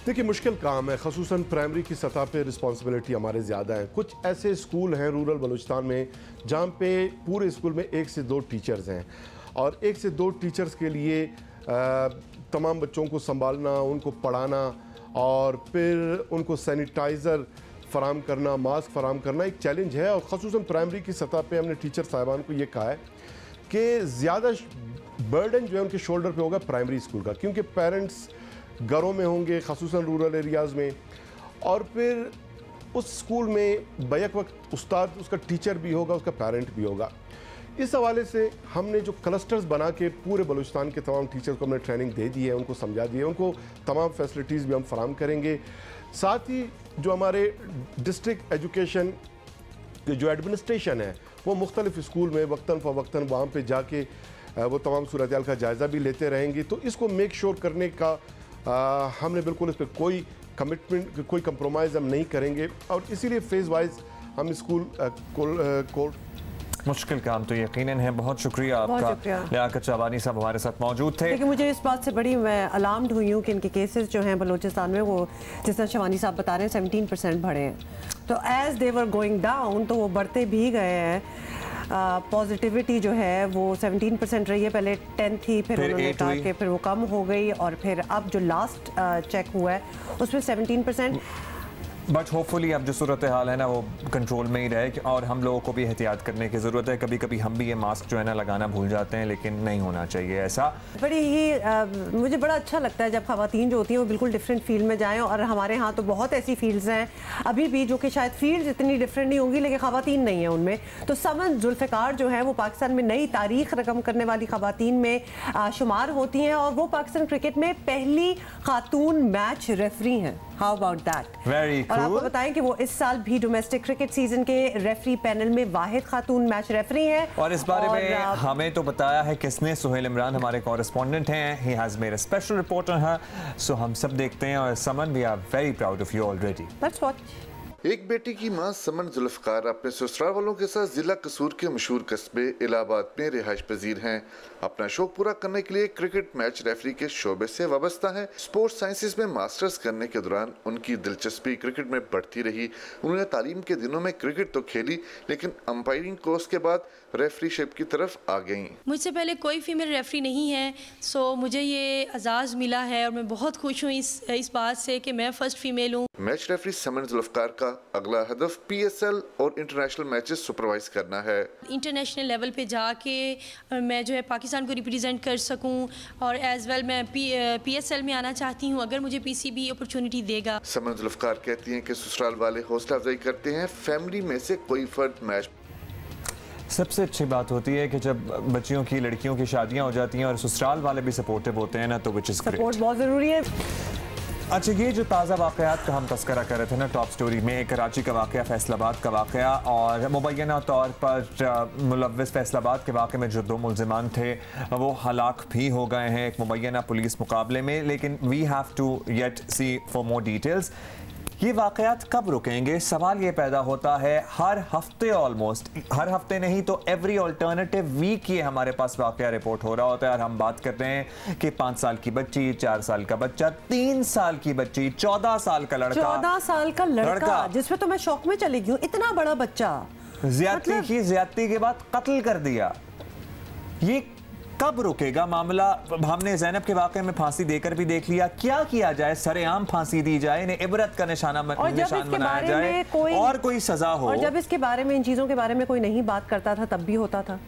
देखिए, मुश्किल काम है, ख़ुसूसन प्राइमरी की सतह पे रिस्पॉन्सिबिलिटी हमारे ज़्यादा है। कुछ ऐसे स्कूल हैं रूरल बलूचिस्तान में जहाँ पे पूरे स्कूल में 1 से 2 टीचर्स हैं, और 1 से 2 टीचर्स के लिए तमाम बच्चों को संभालना, उनको पढ़ाना, और फिर उनको सैनिटाइज़र फराम करना, मास्क फराम करना एक चैलेंज है। और ख़ुसूसन प्राइमरी की सतह पे हमने टीचर साहिबान को ये कहा है कि ज़्यादा बर्डन जो है उनके शोल्डर पे होगा प्राइमरी स्कूल का, क्योंकि पेरेंट्स घरों में होंगे, ख़ुसूसन रूरल एरियाज़ में, और फिर उस स्कूल में बैक वक्त उस्ताद उसका टीचर भी होगा, उसका पेरेंट भी होगा। इस हवाले से हमने जो क्लस्टर्स बना के पूरे बलूचिस्तान के तमाम टीचर्स को हमने ट्रेनिंग दे दी है, उनको समझा दी है, उनको तमाम फैसिलिटीज़ भी हम फराम करेंगे। साथ ही जो हमारे डिस्ट्रिक्ट एजुकेशन जो एडमिनिस्ट्रेशन है वो मुख्तलिफ स्कूल में वक्तन फ़वक्तन वहाँ पे जाके वो तमाम सूरत हाल का जायज़ा भी लेते रहेंगे। तो इसको मेक श्योर करने का हमने बिल्कुल इस पर कोई कमिटमेंट, कोई कंप्रोमाइज़ हम नहीं करेंगे, और इसीलिए फेज़ वाइज हम स्कूल को मुश्किल काम तो यकीनन है। बहुत शुक्रिया आपका, लियाकत शहबानी साहब हमारे साथ मौजूद थे। लेकिन मुझे इस बात से बड़ी मैं अलार्म्ड हुई हूँ कि इनके केसेस जो हैं बलूचिस्तान में, वो जिस तरह शहबानी साहब बता रहे हैं 17% बढ़े हैं, तो as they were going down तो वो बढ़ते भी गए हैं। पॉजिटिविटी जो है वो 17% रही है, पहले 10 थी, फिर उन्होंने कहा कि फिर वो कम हो गई, और फिर अब जो लास्ट चेक हुआ है उसमें 17%। बट होपफुली अब जो सूरत हाल है ना वो कंट्रोल में ही रहे, और हम लोगों को भी एहतियात करने की ज़रूरत है। कभी कभी हम भी ये मास्क जो है ना लगाना भूल जाते हैं, लेकिन नहीं होना चाहिए ऐसा। बड़ी ही मुझे बड़ा अच्छा लगता है जब ख़वातीन जो होती हैं वो बिल्कुल डिफरेंट फील्ड में जाएं, और हमारे यहाँ तो बहुत ऐसी फील्ड्स हैं अभी भी जो कि शायद फील्ड्स इतनी डिफरेंट नहीं होंगी लेकिन ख़वातीन नहीं है उनमें। तो समन जुल्फ़िकार जो है वो पाकिस्तान में नई तारीख रकम करने वाली ख़वातीन में शुमार होती हैं, और वो पाकिस्तान क्रिकेट में पहली खातून मैच रेफरी हैं। How about that? वेरी और आपको बताएं कि वो इस साल भी डोमेस्टिक क्रिकेट सीजन के रेफरी पैनल में वाहिद खातून मैच रेफरी हैं। और इस बारे में हमें तो बताया है किसने, सुहेल इमरान हमारे कॉरेस्पॉन्डेंट हैं। He has made a special report on her, so हम सब देखते हैं। और Saman, we are very proud of you already. Let's watch. एक बेटी की मां समन जुल्फ़िकार अपने ससुराल वालों के साथ जिला कसूर के मशहूर कस्बे इलाहाबाद में रिहाइश पजीर हैं। अपना शौक पूरा करने के लिए क्रिकेट मैच रेफरी के शोबे से वाबस्ता है। स्पोर्ट्स साइंसेज में मास्टर्स करने के दौरान उनकी दिलचस्पी क्रिकेट में बढ़ती रही। उन्होंने तालीम के दिनों में क्रिकेट तो खेली, लेकिन अंपायरिंग कोर्स के बाद रेफरीशिप की तरफ आ गईं। मुझसे पहले कोई फीमेल रेफरी नहीं है, सो मुझे ये एजाज़ मिला है और मैं बहुत खुश हूँ इस बात से कि मैं फ़र्स्ट फीमेल हूँ। मैच रेफरी समन जुल्फ़िकार का अगला हदफ PSL और इंटरनेशनल मैचेस सुपरवाइज करना है। इंटरनेशनल लेवल पे जाके मैं जो है पाकिस्तान को रिप्रेजेंट कर सकूं, और एज वेल मैं PSL में आना चाहती हूं अगर मुझे PCB अपॉर्चुनिटी देगा। समन जुल्फ़िकार कहती हैं कि ससुराल वाले हौसला अफजाई करते हैं, फैमिली में से कोई फर्द मैच। सबसे अच्छी बात होती है कि जब बच्चियों की, लड़कियों की शादियां हो जाती हैं और ससुराल वाले भी सपोर्टिव होते हैं ना, तो विच इज़ ग्रेट। सपोर्ट बहुत ज़रूरी है। अच्छा, ये जो ताज़ा वाक़यात का हम तस्करा कर रहे थे ना टॉप स्टोरी में, कराची का वाक़या, फैसलाबाद का वाक़या, और मुबैना तौर पर मुलव्विस फैसलाबाद के वाक़े में जो 2 मुल्ज़िमान थे वो हलाक भी हो गए हैं एक मुबैना पुलिस मुकाबले में। लेकिन we have to yet see for more details. ये वाक़यात कब रुकेंगे? सवाल ये पैदा होता है हर हफ्ते, ऑलमोस्ट हर हफ्ते नहीं तो एवरी ऑल्टरनेटिव वीक ये हमारे पास वाक़या रिपोर्ट हो रहा होता है। और हम बात कर रहे हैं कि 5 साल की बच्ची, 4 साल का बच्चा, 3 साल की बच्ची, 14 साल का लड़का, 14 साल का लड़का, जिसमें तो मैं शौक में चली गई हूँ। इतना बड़ा बच्चा ज्यादती की, ज्यादती के बाद कत्ल कर दिया। ये कब रुकेगा मामला? हमने ज़ैनब के वाक़े में फांसी देकर भी देख लिया। क्या किया जाए? सरेआम फांसी दी जाए, इन्हें इबरत का निशान बनाया जाए और कोई सज़ा हो। और जब इसके बारे में, इन चीज़ों के बारे में कोई नहीं बात करता था तब भी होता था।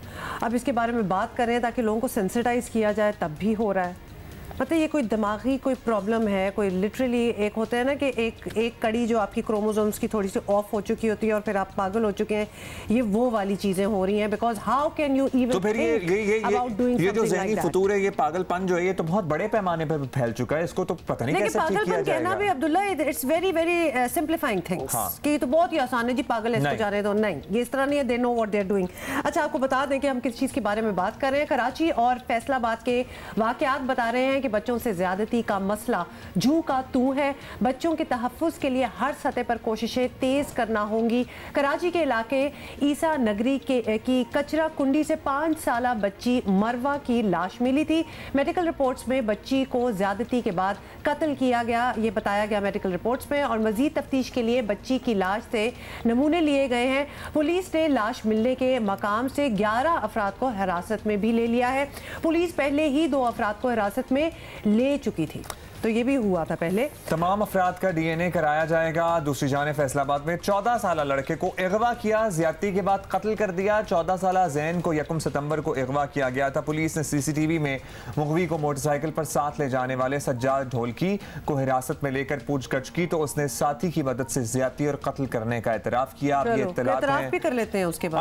अब इसके बारे में बात करें ताकि लोगों को सेंसिटाइज किया जाए, तब भी हो रहा है। पता है ये कोई दिमागी कोई प्रॉब्लम है, कोई लिटरली एक होता है ना कि एक कड़ी जो आपकी क्रोमोसोम्स की थोड़ी सी ऑफ हो चुकी होती है और फिर आप पागल हो चुके हैं, ये वो वाली चीजें हो रही हैं। Because how can you even, तो फिर ये जो ज़हनी फतूर है, ये पागलपन जो है, ये तो बहुत बड़े पैमाने पर फैल चुका है। इसको तो पता नहीं कैसे ठीक किया जाएगा। कहना भी Abdullah, it's very very simplifying things कि तो बहुत ही आसान है जी, पागल इसको जा रहे तो नहीं, ये इस तरह नहीं है। They know what they are doing. अच्छा, आपको बता दें कि हम किस चीज़ के बारे में बात कर रहे हैं। कराची और फैसलाबाद के वाकयात बता रहे हैं कि बच्चों से ज्यादती का मसला जू का तू है। बच्चों के तहफ़्फ़ुज़ के लिए हर सतह पर कोशिशें तेज करना होंगी। कराची के इलाके ईसा नगरी की कचरा कुंडी से 5 साला बच्ची मरवा की लाश मिली थी। मेडिकल रिपोर्ट्स में बच्ची को ज्यादती के बाद कत्ल किया गया, ये बताया गया मेडिकल रिपोर्ट्स में। और मजीद तफ्तीश के लिए बच्ची की लाश से नमूने लिए गए हैं। पुलिस ने लाश मिलने के मकाम से 11 अफराद को हिरासत में भी ले लिया है। पुलिस पहले ही 2 अफराद को हिरासत में ले चुकी थी, तो ये भी हुआ था पहले। तमाम अफराद का DNA कराया जाएगा। दूसरी जानिब फैसलाबाद में 14 साला लड़के को अगवा किया, ज्यादती के बाद कत्ल कर दिया। 14 साला जैन को 1 सितंबर को अगवा किया गया था। पुलिस ने CCTV में मुगवी को मोटरसाइकिल पर साथ ले जाने वाले सज्जाद ढोलकी को हिरासत में लेकर पूछगछ की, तो उसने साथी की मदद से ज्यादती और कत्ल करने का एतराफ किया। अब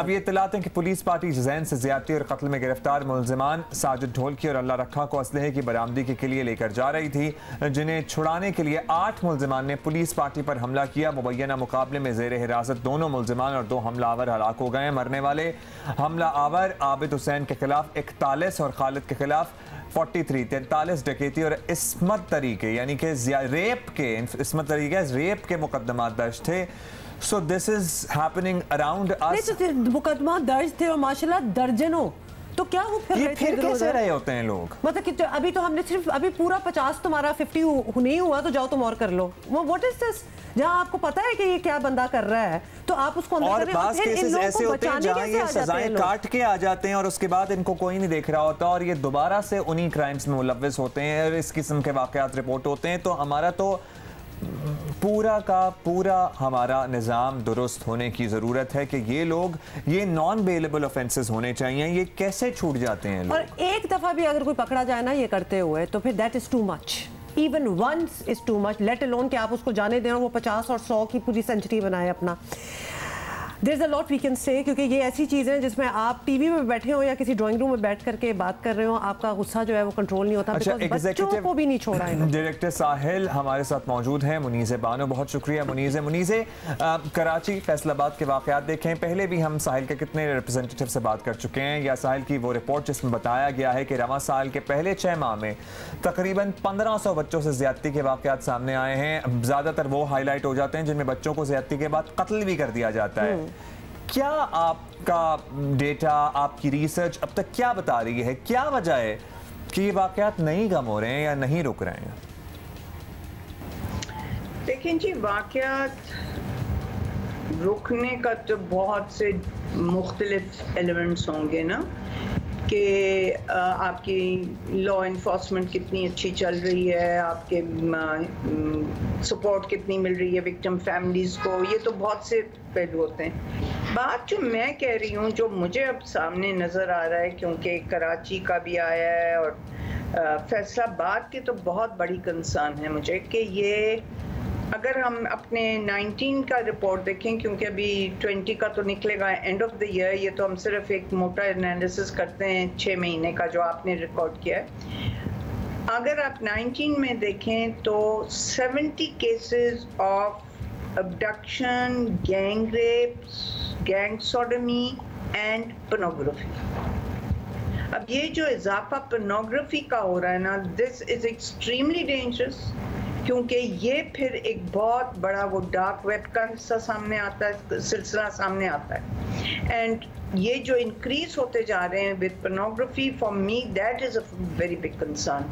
ये इत्तलात हैं कि पुलिस पार्टी जैन से ज्यादती और कत्ल में गिरफ्तार मुल्जिमान साजिद ढोलकी और अल्लाह रखा को असलहे की बरामदगी के लिए लेकर जा रही थी, जिन्हें छुड़ाने के लिए 8 मुल्जिमान ने पुलिस पार्टी पर हमला किया। मुबैना मुकाबले में जेर हिरासत 2 मुल्जिमान और 2 हमलावर हलाक हो गए। मरने वाले हमला आवर आबिद हुसैन के खिलाफ 41 और खालिद के खिलाफ 43 डकैती और इस्मत तरीके यानी कि रेप के मुकदमा दर्ज थे। So this is happening around us. मुकदमा दर्ज थे और माशाल्लाह दर्जनों। तो क्या वो फिर कैसे रहे होते हैं लोग? मतलब कि अभी तो हमने सिर्फ अभी पूरा 50 तुम्हारा 50 नहीं हुआ तो जाओ तुम और कर लो। वो व्हाट इज दिस? जहाँ आपको पता है कि ये क्या बंदा कर रहा है तो आप उसको अंदर करें। और केसेस ऐसे होते हैं जहाँ ये सजाएं काट के आ जाते हैं और उसके बाद इनको कोई नहीं देख रहा होता और ये दोबारा से उन्हीं क्राइम्स में मुलव्विस होते हैं और इस किस्म के वाकयात रिपोर्ट होते हैं। तो हमारा तो पूरा का पूरा हमारा निज़ाम दुरुस्त होने की ज़रूरत है कि ये लोग, ये नॉन बेलेबल ऑफेंसेस होने चाहिए, ये कैसे छूट जाते हैं लोग? और एक दफ़ा भी अगर कोई पकड़ा जाए ना ये करते हुए तो फिर that is too much, even once is too much, let alone कि आप उसको जाने दें और वो 50 और 100 की पूरी सेंचुरी बनाए अपना। There is a lot we can say, क्योंकि ये ऐसी चीज़ें हैं जिसमें आप टीवी में बैठे हो या किसी ड्राइंग रूम में बैठ करके बात कर रहे हो, आपका गुस्सा जो है वो कंट्रोल नहीं होता। अच्छा, बच्चों को भी नहीं छोड़ा है। डायरेक्टर साहिल हमारे साथ मौजूद हैं, मुनीज़े बानो, बहुत शुक्रिया मुनीज़े। कराची फैसलाबाद के वाक़यात देखें, पहले भी हम साहिल के कितने रिप्रेजेंटेटिव से बात कर चुके हैं, या साहिल की वो रिपोर्ट जिसमें बताया गया है कि रवां साल के पहले 6 माह में तकरीबन 1500 बच्चों से ज़्यादती के वाक़यात सामने आए हैं। ज़्यादातर वो हाईलाइट हो जाते हैं जिनमें बच्चों को ज़्यादती के बाद कत्ल भी कर दिया जाता है। क्या आपका डेटा, आपकी रिसर्च अब तक क्या बता रही है, क्या वजह है कि ये वाक़यात नहीं कम हो रहे हैं या नहीं रुक रहे हैं? देखें जी, वाक़यात रुकने का तो बहुत से मुख्तलिफ एलिमेंट्स होंगे ना, कि आपकी लॉ इन्फोर्समेंट कितनी अच्छी चल रही है, आपके सपोर्ट कितनी मिल रही है विक्टिम फैमिलीज़ को, ये तो बहुत से पहलू होते हैं। बात जो मैं कह रही हूँ, जो मुझे अब सामने नज़र आ रहा है, क्योंकि कराची का भी आया है और फैसलाबाद की तो बहुत बड़ी कंसर्न है मुझे कि ये अगर हम अपने 19 का रिपोर्ट देखें, क्योंकि अभी 20 का तो निकलेगा एंड ऑफ द ईयर, ये तो हम सिर्फ एक मोटा एनालिसिस करते हैं 6 महीने का जो आपने रिकॉर्ड किया है। अगर आप 19 में देखें तो 70 cases of abduction, gang rapes, gang sodomy and pornography। अब ये जो इजाफा pornography का हो रहा है ना, this is extremely dangerous, क्योंकि ये फिर एक बहुत बड़ा वो डार्क वेब का हिस्सा सामने आता है, सिलसिला सामने आता है। एंड ये जो इंक्रीज होते जा रहे हैं with pornography, for me that is a very big concern,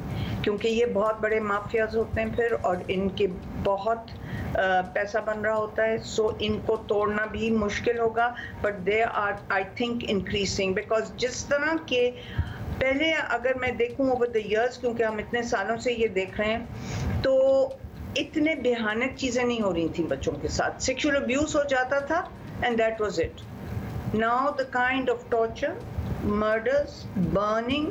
क्योंकि ये बहुत बड़े माफियाज होते हैं फिर, और इनके बहुत पैसा बन रहा होता है, सो इनको तोड़ना भी मुश्किल होगा। But they are I think increasing, because जिस तरह के पहले अगर मैं देखूं ओवर द इयर्स, क्योंकि हम इतने सालों से ये देख रहे हैं, तो इतने भयानक चीज़ें नहीं हो रही थी बच्चों के साथ। सेक्सुअल अब्यूज हो जाता था and that was it. Now the kind of torture, murders, burning,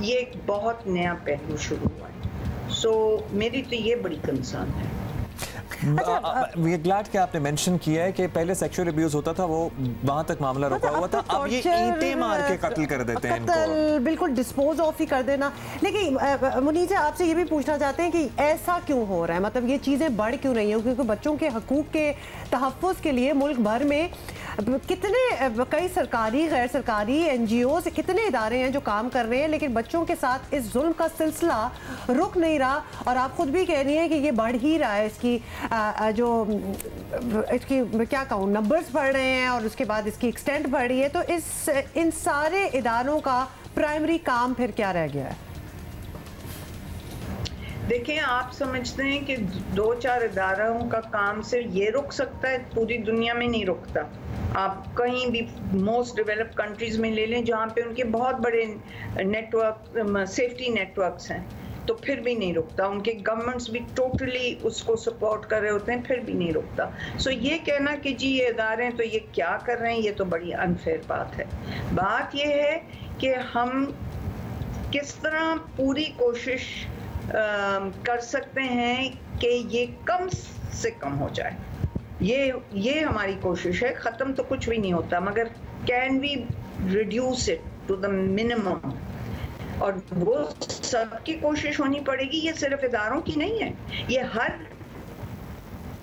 ये एक बहुत नया पहलू शुरू हुआ है। सो मेरी तो ये बड़ी कंसर्न है। वी ग्लैड कि आपने मेंशन किया है कि पहले सेक्सुअल अब्यूज होता था, वो वहां तक मामला रुका हुआ था, अब ये ईंटें मार के कत्ल कर देते हैं इनको, बिल्कुल डिस्पोज ऑफ ही कर देना। लेकिन मुनीज़े आपसे ये भी पूछना चाहते हैं कि ऐसा क्यों हो रहा है, मतलब ये चीज़ें बढ़ क्यों रही हैं? क्योंकि बच्चों के हकूक़ के तहफ़्फ़ुज़ के लिए मुल्क भर में कितने कई सरकारी गैर सरकारी NGOs कितने इदारे हैं जो काम कर रहे हैं, लेकिन बच्चों के साथ इस जुल्म का सिलसिला रुक नहीं रहा। और आप खुद भी कह रही हैं कि ये बढ़ ही रहा है, इसकी क्या कहूँ, नंबर्स बढ़ रहे हैं और उसके बाद इसकी एक्सटेंट बढ़ रही है। तो इन सारे इदारों का प्राइमरी काम फिर क्या रह गया है? देखें, आप समझते हैं कि 2-4 इदारों का काम से ये रुक सकता है, पूरी दुनिया में नहीं रुकता। आप कहीं भी मोस्ट डेवलप्ड कंट्रीज में ले लें, जहाँ पे उनके बहुत बड़े नेटवर्क, सेफ्टी नेटवर्क्स हैं, तो फिर भी नहीं रुकता। उनके गवर्नमेंट्स भी टोटली उसको सपोर्ट कर रहे होते हैं, फिर भी नहीं रुकता। सो ये कहना कि जी ये इदारे हैं तो ये क्या कर रहे हैं, ये तो बड़ी अनफेयर बात है। बात ये है कि हम किस तरह पूरी कोशिश कर सकते हैं कि ये कम से कम हो जाए। ये हमारी कोशिश है। ख़त्म तो कुछ भी नहीं होता, मगर can we reduce it to the minimum, और वो सबकी कोशिश होनी पड़ेगी। ये सिर्फ इदारों की नहीं है, ये हर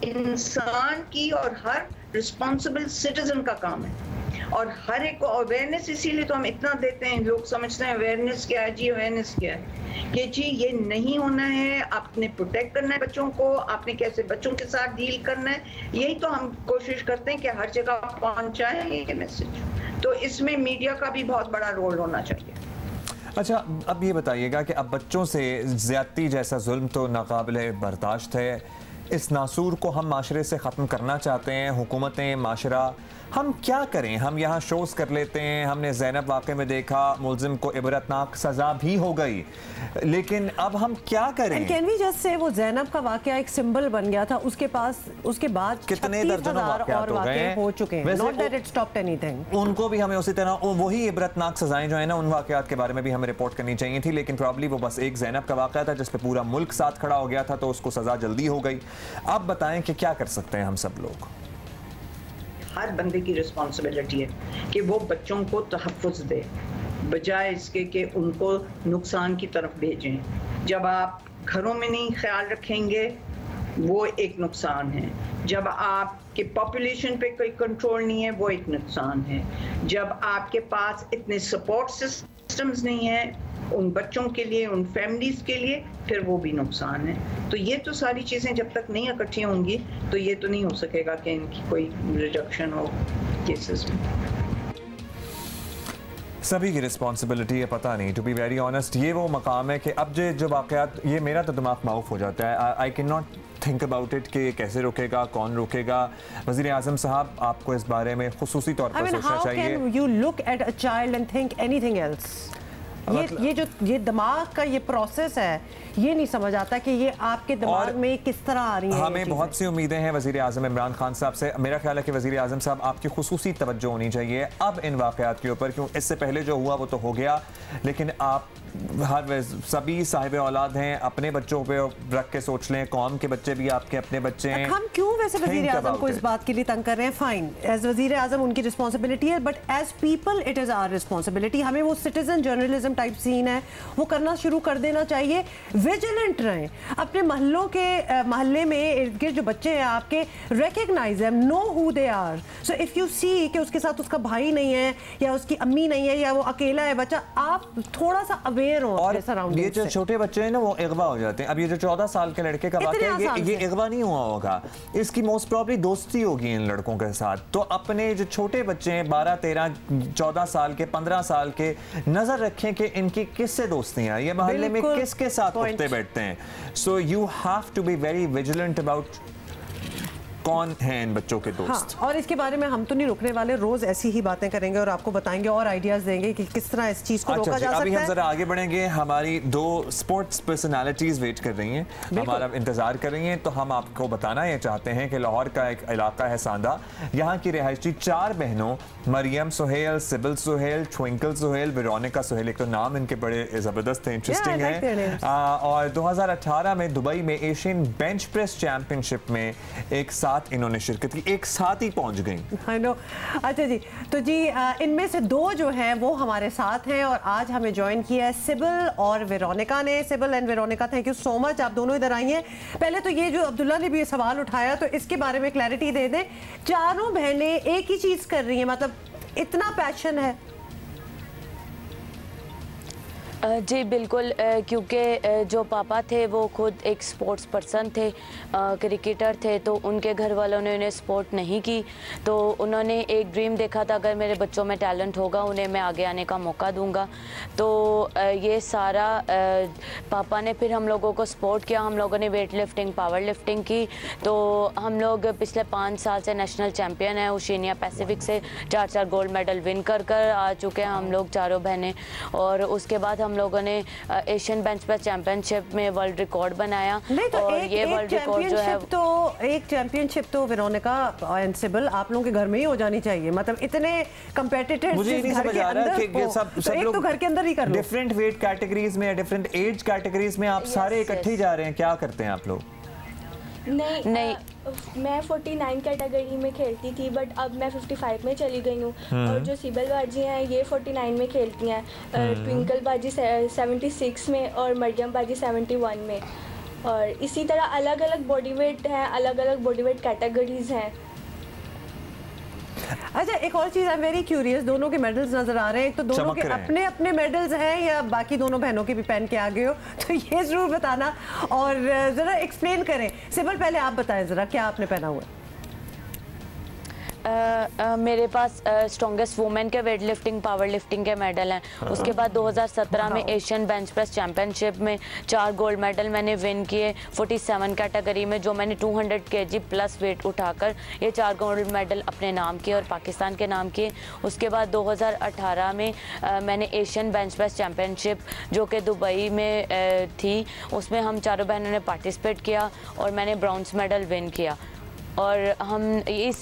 इंसान की और हर रिस्पॉन्सिबल सिटीजन का काम है। और हर एक को अवेयरनेस, इसीलिए तो हम इतना देते हैं। लोग समझते हैं अवेयरनेस क्या है जी, अवेयरनेस क्या है कि जी ये नहीं होना है, आपने प्रोटेक्ट करना है बच्चों को, आपने कैसे बच्चों के साथ डील करना है, यही तो हम कोशिश करते हैं कि हर जगह पहुंचाएं ये मैसेज। तो इसमें मीडिया का भी बहुत बड़ा रोल होना चाहिए। अच्छा, अब ये बताइएगा कि अब बच्चों से ज़्यादती जैसा जुल्म तो नाकाबिले बर्दाश्त है, इस नासूर को हम माशरे से ख़त्म करना चाहते हैं, हुकूमतें, माशरा हम क्या करें? हम यहाँ शोज कर लेते हैं, हमने ज़ैनब वाक़े में देखा मुल्जिम को इबरतनाक सज़ा भी हो गई, लेकिन अब हम क्या करें? कैन वी जस्ट से वो ज़ैनब का वाक़या एक सिंबल बन गया था, उसके बाद कितने दर्जनों वाक़यात हो गए हो चुके हैं, not that it stopped anything. उनको भी हमें उसी तरह वही इबरतनाक सजाएं जो है ना, उन वाक़यात के बारे में भी हमें रिपोर्ट करनी चाहिए थी, लेकिन प्रॉब्ली वो बस एक ज़ैनब का वाक़या था जिस पे पूरा मुल्क साथ खड़ा हो गया था, तो उसको सज़ा जल्दी हो गई। अब बताएं कि क्या कर सकते हैं हम सब लोग? हर बंदे की रिस्पॉन्सिबिलिटी है कि वो बच्चों को तहफ़्फ़ुज़ दे, बजाय इसके कि उनको नुकसान की तरफ भेजें। जब आप घरों में नहीं ख्याल रखेंगे वो एक नुकसान है, जब आपके पॉपुलेशन पे कोई कंट्रोल नहीं है वो एक नुकसान है, जब आपके पास इतने सपोर्ट सिस्टम्स नहीं है उन बच्चों के लिए, उन फैमिलीज के लिए, फिर वो भी नुकसान है। तो ये तो सारी चीज़ें जब तक नहीं इकट्ठी होंगी तो ये तो नहीं हो सकेगा कि इनकी कोई रिडक्शन हो केसेस में। सभी की रिस्पॉन्सिबिलिटी है, पता नहीं, टू बी वेरी ऑनेस्ट ये वो मकाम है कि अब जो वाक़यात, ये मेरा तो दिमाग माउफ हो जाता है। I can not think about it कि कैसे रोकेगा, कौन रोकेगा। वज़ीर आज़म साहब, आपको इस बारे में खुसूसी तौर पर सोचना चाहिए। How can you look at a child and think anything else? ये दिमाग का ये प्रोसेस है, ये नहीं समझ आता कि ये आपके दिमाग में किस तरह आ रही है। हमें बहुत सी उम्मीदें हैं वज़ीर आज़म इमरान खान साहब से। मेरा ख्याल है कि वज़ीर आज़म साहब आपकी खुसूसी तवज्जो होनी चाहिए अब इन वाक़यात के ऊपर, क्यों इससे पहले जो हुआ वो तो हो गया, लेकिन आप हर सभी साहिब औलाद हैं, अपने बच्चों पे रख के सोच लें, कौम के बच्चे भी आपके अपने बच्चे हैं। हम क्यों वैसे वज़ीर आज़म को इस बात के लिए तंग कर रहे हैं? फाइन, एज वज़ीर आज़म उनकी रिस्पॉन्सिबिलिटी है, but as people it is our responsibility. हमें वो सिटीजन जर्नलिज्म टाइप सीन है वो करना शुरू कर देना चाहिए। विजिलेंट रहें, अपने महल्ले में इर्द गिर्द जो बच्चे हैं आपके, recognise them, know who they are. So if you see कि उसके साथ उसका भाई नहीं है या उसकी अम्मी नहीं है या वो अकेला है बच्चा, आप थोड़ा सा अवेयर हो। और ये जो छोटे बच्चे हैं ना वो अगवा हो जाते हैं। अब ये जो 14 साल के लड़के का वाक़या, ये अगवा नहीं हुआ होगा, इसकी मोस्ट प्रॉब्ली दोस्ती होगी इन लड़कों के साथ। तो अपने जो छोटे बच्चे हैं 12, 13, 14 साल के, 15 साल के, नजर रखें कि इनकी किससे दोस्तियां, ये मोहल्ले में किसके साथ उठते बैठते हैं। So you have to be very vigilant about कौन हैं इन बच्चों के दोस्त। हाँ, और इसके बारे में हम तो नहीं रुकने वाले, रोज ऐसी ही बातें करेंगे और आपको बताएंगे और आइडियाज देंगे कि किस तरह इस चीज को रोका जा सकता है। अभी हम जरा आगे बढ़ेंगे, हमारी 2 स्पोर्ट्स पर्सनालिटीज वेट कर रही हैं, हमारा इंतजार कर रही हैं, तो हम आपको बताना ये चाहते हैं कि लाहौर का एक इलाका है सांदा, यहाँ की रिहायशी 4 बहनों Maryam Suhail, Sybil Suhail, Twinkle Suhail, Veronica Suhail, एक तो नाम इनके बड़े जबरदस्त हैं, इंटरेस्टिंग है, और 2018 में दुबई में एशियन बेंच प्रेस चैंपियनशिप में एक साथ इन्होंने शिरकत की, एक साथ ही पहुंच गई। I know. अच्छा जी, तो जी इनमें से 2 जो हैं वो हमारे साथ हैं और आज हमें ज्वाइन किया है सिबिल और वेरोनिका ने। CIBIL and Veronica, thank you so much, आप दोनों इधर आई हैं। पहले तो ये जो अब्दुल्ला ने भी ये सवाल उठाया तो इसके बारे में क्लैरिटी दे दें। चारों बहनें एक ही चीज कर रही हैं, मतलब इतना पैशन है? जी बिल्कुल, क्योंकि जो पापा थे वो खुद एक स्पोर्ट्स पर्सन थे, क्रिकेटर थे, तो उनके घर वालों ने उन्हें सपोर्ट नहीं की, तो उन्होंने एक ड्रीम देखा था अगर मेरे बच्चों में टैलेंट होगा उन्हें मैं आगे आने का मौका दूंगा। तो ये सारा पापा ने फिर हम लोगों को सपोर्ट किया, हम लोगों ने वेट लिफ्टिंग, पावर लिफ्टिंग की, तो हम लोग पिछले 5 साल से नेशनल चैम्पियन हैं। ओशिनिया पैसिफिक से 4 गोल्ड मेडल विन कर आ चुके हैं हम लोग चारों बहनें, और उसके बाद हम लोगों ने एशियन बेंच प्रेस चैंपियनशिप में वर्ल्ड रिकॉर्ड बनाया। और ये वर्ल्ड रिकॉर्ड जो है एक चैंपियनशिप तो वेरोनिका एंड सिबिल आप लोगों के घर में ही हो जानी चाहिए, मतलब इतने कंपेटिटिव। मुझे नहीं समझ आ रहा कि सब लोग तो घर के अंदर ही कर लो, डिफरेंट वेट कैटेगरीज में, डिफरेंट एज कैटेगरीज में आप सारे इकट्ठे जा रहे हैं, क्या करते हैं आप लोग? नहीं, मैं 49 कैटेगरी में खेलती थी, बट अब मैं 55 में चली गई हूँ। और जो सिबिल बाजी हैं ये 49 में खेलती हैं, ट्विंकल बाजी 76 में और मरियम बाजी 71 में, और इसी तरह अलग अलग बॉडी वेट हैं, अलग अलग बॉडी वेट कैटेगरीज हैं। अच्छा, एक और चीज़, आई एम वेरी क्यूरियस, दोनों के मेडल्स नजर आ रहे हैं, तो दोनों के अपने अपने मेडल्स हैं या बाकी दोनों बहनों के भी पहन के आ गए हो, तो ये जरूर बताना और जरा एक्सप्लेन करें। सिबिल पहले आप बताएं जरा क्या आपने पहना हुआ है। मेरे पास स्ट्रॉन्गेस्ट वुमेन के वेट लिफ्टिंग पावर लिफ्टिंग के मेडल हैं। उसके बाद 2017 में एशियन बेंच प्रेस चैम्पियनशिप में 4 गोल्ड मेडल मैंने विन किए 47 कैटेगरी में, जो मैंने 200 kg प्लस वेट उठाकर ये 4 गोल्ड मेडल अपने नाम किए और पाकिस्तान के नाम किए। उसके बाद 2018 में मैंने एशियन बेंच प्रेस चैम्पियनशिप जो कि दुबई में थी, उसमें हम चारों बहनों ने पार्टिसिपेट किया और मैंने ब्रॉन्ज मेडल विन किया। और हम इस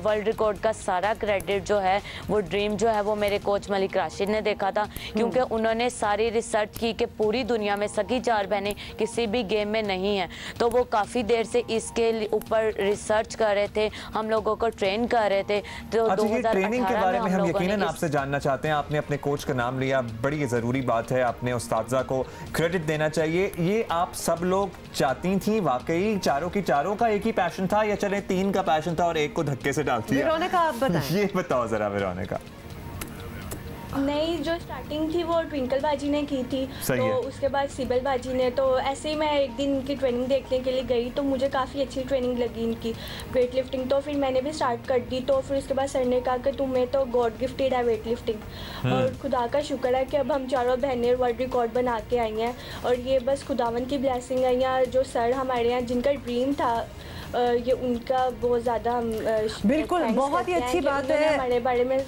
वर्ल्ड रिकॉर्ड का सारा क्रेडिट जो है वो ड्रीम जो है वो मेरे कोच मलिक राशिद ने देखा था, क्योंकि उन्होंने सारी रिसर्च की कि पूरी दुनिया में सगी 4 बहनें किसी भी गेम में नहीं हैं, तो वो काफ़ी देर से इसके ऊपर रिसर्च कर रहे थे, हम लोगों को ट्रेन कर रहे थे। तो 2018 ट्रेनिंग के बारे में हम यकीनन आपसे जानना चाहते हैं। आपने अपने कोच का नाम लिया, बड़ी ज़रूरी बात है, अपने उस्तादा को क्रेडिट देना चाहिए। ये आप सब लोग चाहती थी वाकई, चारों की चारों का एक ही पैशन था या चले 3 का पैशन था और एक को धक्के से डाल दिया? वेरोनिका आप बताएं। ये बताओ जरा वेरोनिका। नहीं, जो स्टार्टिंग थी वो ट्विंकल बाजी ने की थी, तो उसके बाद सिबल बाजी ने। तो ऐसे ही मैं एक दिन इनकी ट्रेनिंग देखने के लिए गई, तो मुझे काफ़ी अच्छी ट्रेनिंग लगी इनकी वेट लिफ्टिंग, तो फिर मैंने भी स्टार्ट कर दी। तो फिर उसके बाद सर ने कहा कि तुम्हें तो गॉड गिफ्टेड है वेट लिफ्टिंग, और खुदा का शुक्र है कि अब हम चारों बहनें वर्ल्ड रिकॉर्ड बना के आई हैं, और ये बस खुदावन की ब्लेसिंग है। या जो सर हमारे यहाँ जिनका ड्रीम था ये उनका बहुत ज़्यादा बिल्कुल बहुत ही अच्छी बात है हमारे बारे में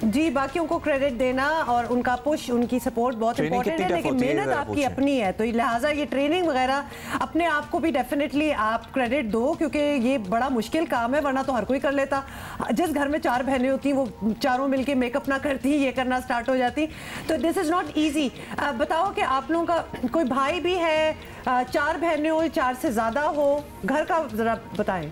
जी। बाकियों को क्रेडिट देना और उनका पुश, उनकी सपोर्ट बहुत इंपॉर्टेंट है, लेकिन मेहनत आपकी अपनी है, तो लिहाजा ये ट्रेनिंग वगैरह अपने आप को भी डेफिनेटली आप क्रेडिट दो, क्योंकि ये बड़ा मुश्किल काम है, वरना तो हर कोई कर लेता। जिस घर में 4 बहनें होती वो चारों मिलके मेकअप ना करती, ये करना स्टार्ट हो जाती, तो दिस इज़ नॉट ईजी। बताओ कि आप लोगों का कोई भाई भी है, 4 बहनें हो, 4 से ज़्यादा हो, घर का ज़रा बताएं।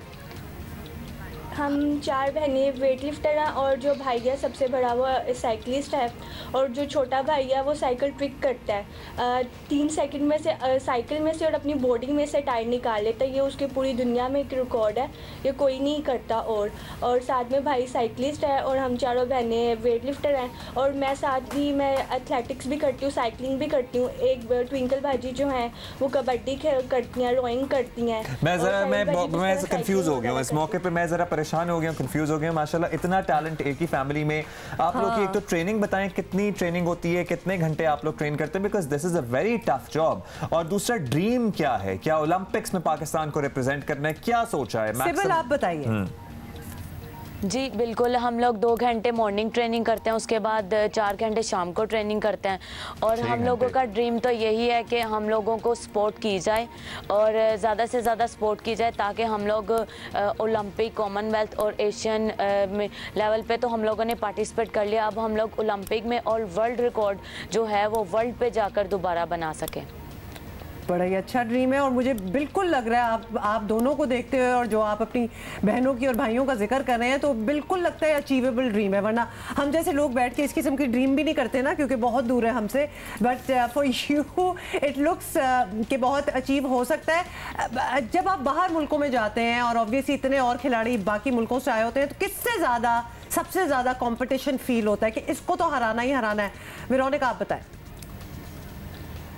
हम 4 बहनें वेट लिफ्टर हैं, और जो भाई है सबसे बड़ा वो साइकिलिस्ट है, और जो छोटा भाई है वो साइकिल ट्रिक करता है 3 सेकंड में से साइकिल में से और अपनी बॉडी में से टायर निकाल लेता है। ये उसकी पूरी दुनिया में एक रिकॉर्ड है, ये कोई नहीं करता। और साथ में भाई साइकिलिस्ट है और हम चारों बहनें वेट लिफ्टर हैं, और मैं साथ ही मैं एथलेटिक्स भी करती हूँ, साइकिलिंग भी करती हूँ। एक ट्विंकल बाजी जो हैं वो कबड्डी करती हैं, रोइंग करती हैं। मैं कंफ्यूज हो गया हूँ इस मौके पर, मैं ज़रा परेशान हो गया, कंफ्यूज हो गया। माशाल्लाह इतना टैलेंट एक ही फैमिली में। आप लोग की एक तो ट्रेनिंग बताएं, कितनी ट्रेनिंग होती है, कितने घंटे आप लोग ट्रेन करते हैं, because this is a very tough job. और दूसरा ड्रीम क्या है, क्या ओलंपिक्स में पाकिस्तान को रिप्रेजेंट करना है, क्या सोचा है? सिबिल आप बताइए। जी बिल्कुल, हम लोग 2 घंटे मॉर्निंग ट्रेनिंग करते हैं, उसके बाद 4 घंटे शाम को ट्रेनिंग करते हैं, और हम लोगों का ड्रीम तो यही है कि हम लोगों को सपोर्ट की जाए और ज़्यादा से ज़्यादा सपोर्ट की जाए, ताकि हम लोग ओलंपिक, कॉमनवेल्थ और एशियन लेवल पे तो हम लोगों ने पार्टिसिपेट कर लिया, अब हम लोग ओलंपिक में और वर्ल्ड रिकॉर्ड जो है वो वर्ल्ड पे जाकर दोबारा बना सकें। बड़ा ही अच्छा ड्रीम है, और मुझे बिल्कुल लग रहा है आप दोनों को देखते हुए और जो आप अपनी बहनों की और भाइयों का जिक्र कर रहे हैं, तो बिल्कुल लगता है अचीवेबल ड्रीम है। वरना हम जैसे लोग बैठ के इस किस्म की ड्रीम भी नहीं करते ना, क्योंकि बहुत दूर है हमसे, but for you it looks कि बहुत अचीव हो सकता है। जब आप बाहर मुल्कों में जाते हैं और ऑब्वियसली इतने और खिलाड़ी बाकी मुल्कों से आए होते हैं, तो किससे ज़्यादा, सबसे ज़्यादा कॉम्पिटिशन फील होता है कि इसको तो हराना ही हराना है? वेरोनिका आप बताएं।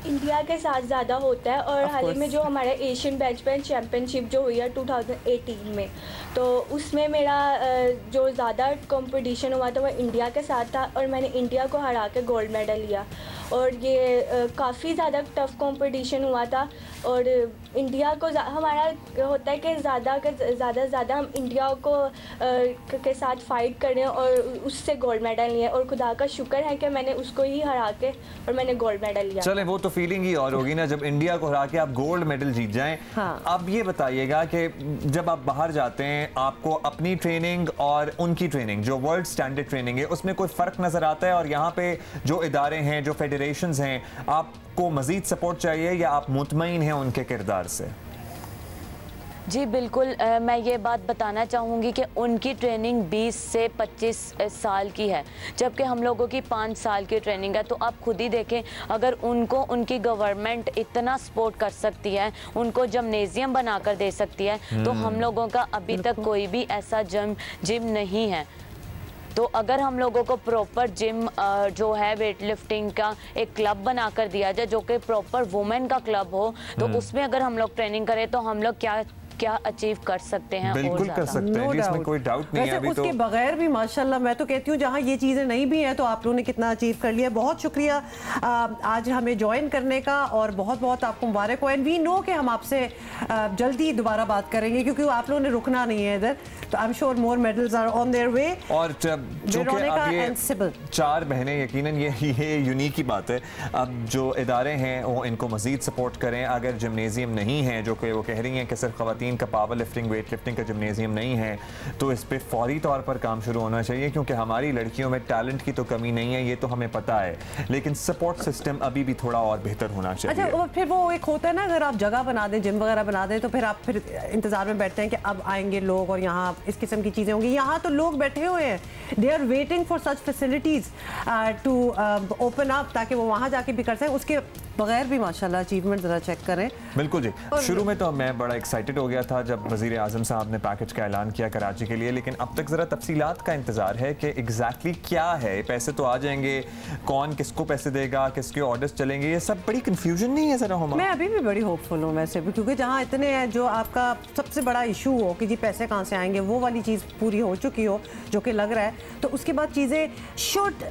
इंडिया के साथ ज़्यादा होता है, और हाल ही में जो हमारा एशियन बेंच प्रेस चैम्पियनशिप जो हुई है 2018 में, तो उसमें मेरा जो ज़्यादा कंपटीशन हुआ था वो इंडिया के साथ था, और मैंने इंडिया को हरा के गोल्ड मेडल लिया, और ये काफ़ी ज़्यादा टफ कंपटीशन हुआ था। और इंडिया को हमारा होता है कि ज़्यादा हम इंडिया को के साथ फाइट करें और उससे गोल्ड मेडल लिए, और खुदा का शुक्र है कि मैंने उसको ही हरा के और मैंने गोल्ड मेडल लिया। चलें, वो तो फीलिंग ही और होगी ना जब इंडिया को हरा के आप गोल्ड मेडल जीत जाएं। हाँ। अब ये बताइएगा कि जब आप बाहर जाते हैं, आपको अपनी ट्रेनिंग और उनकी ट्रेनिंग जो वर्ल्ड स्टैंडर्ड ट्रेनिंग है उसमें कोई फ़र्क नज़र आता है? और यहाँ पे जो इदारे हैं, जो फेडरेशंस हैं, आपको मज़ीद सपोर्ट चाहिए या आप मुतमईन हैं उनके किरदार से? जी बिल्कुल, मैं ये बात बताना चाहूँगी कि उनकी ट्रेनिंग 20 से 25 साल की है, जबकि हम लोगों की 5 साल की ट्रेनिंग है। तो आप खुद ही देखें, अगर उनको उनकी गवर्नमेंट इतना सपोर्ट कर सकती है, उनको जिम्नेजियम बनाकर दे सकती है, तो हम लोगों का अभी तक कोई भी ऐसा जिम नहीं है। तो अगर हम लोगों को प्रॉपर जिम जो है वेट लिफ्टिंग का एक क्लब बनाकर दिया जाए, जो कि प्रॉपर वुमेन का क्लब हो, तो उसमें अगर हम लोग ट्रेनिंग करें तो हम लोग क्या क्या अचीव कर सकते हैं। बिल्कुल कर सकते हैं, इसमें कोई डाउट नहीं है। अभी उसके बगैर भी माशाल्लाह मैं तो कहती हूँ जहाँ ये चीज़ें नहीं भी हैं तो आप लोगों ने कितना अचीव कर लिया। बहुत शुक्रिया आज हमें ज्वाइन करने का और बहुत बहुत आपको मुबारक हो। एंड वी नो कि हम आपसे जल्दी दोबारा बात करेंगे क्योंकि आप लोगों ने रुकना नहीं है इधर, तो I am sure more medals are on their way. और चूंकि अब ये 4 बहनें, यकीनन ये यूनिक ही बात है, अब जो इदारे हैं वो इनको मजीद सपोर्ट करें। अगर जिम्नेजियम नहीं है, जो कि वो कह रही हैं कि सिर्फ खवातीन का पावर लिफ्टिंग वेट लिफ्टिंग का जिम्नेजियम नहीं है, तो इस पर फौरी तौर पर काम शुरू होना चाहिए क्योंकि हमारी लड़कियों में टैलेंट की तो कमी नहीं है, ये तो हमें पता है, लेकिन सपोर्ट सिस्टम अभी भी थोड़ा और बेहतर होना चाहिए। अच्छा, फिर वो एक होता है ना, अगर आप जगह बना दें, जिम वगैरह बना दें, तो फिर आप फिर इंतजार में बैठते हैं कि अब आएंगे लोग और यहाँ इस किस्म की चीज़ें होंगी। यहाँ तो लोग बैठे हुए हैं, they are waiting for such facilities to open up ताकि वो वहाँ जाके भी कर सकें। उसके बगैर भी माशाल्लाह अचीवमेंट ज़रा चेक करें। बिल्कुल जी, शुरू में तो मैं बड़ा एक्साइटेड हो गया था जब वज़ीर आज़म साहब ने पैकेज का ऐलान किया कराची के लिए, लेकिन अब तक ज़रा तफसीलात का इंतज़ार है कि एग्जैक्टली क्या है। पैसे तो आ जाएंगे, कौन किसको पैसे देगा, किसके ऑर्डर्स चलेंगे, ये सब बड़ी कन्फ्यूजन नहीं है ज़रा हुमा? मैं अभी भी बड़ी होपफुल हूँ वैसे भी, क्योंकि जहाँ इतने हैं, जो आपका सबसे बड़ा इशू हो कि जी पैसे कहाँ से आएंगे, वो वाली चीज़ पूरी हो चुकी हो जो कि लग रहा है, तो उसके बाद चीज़ें should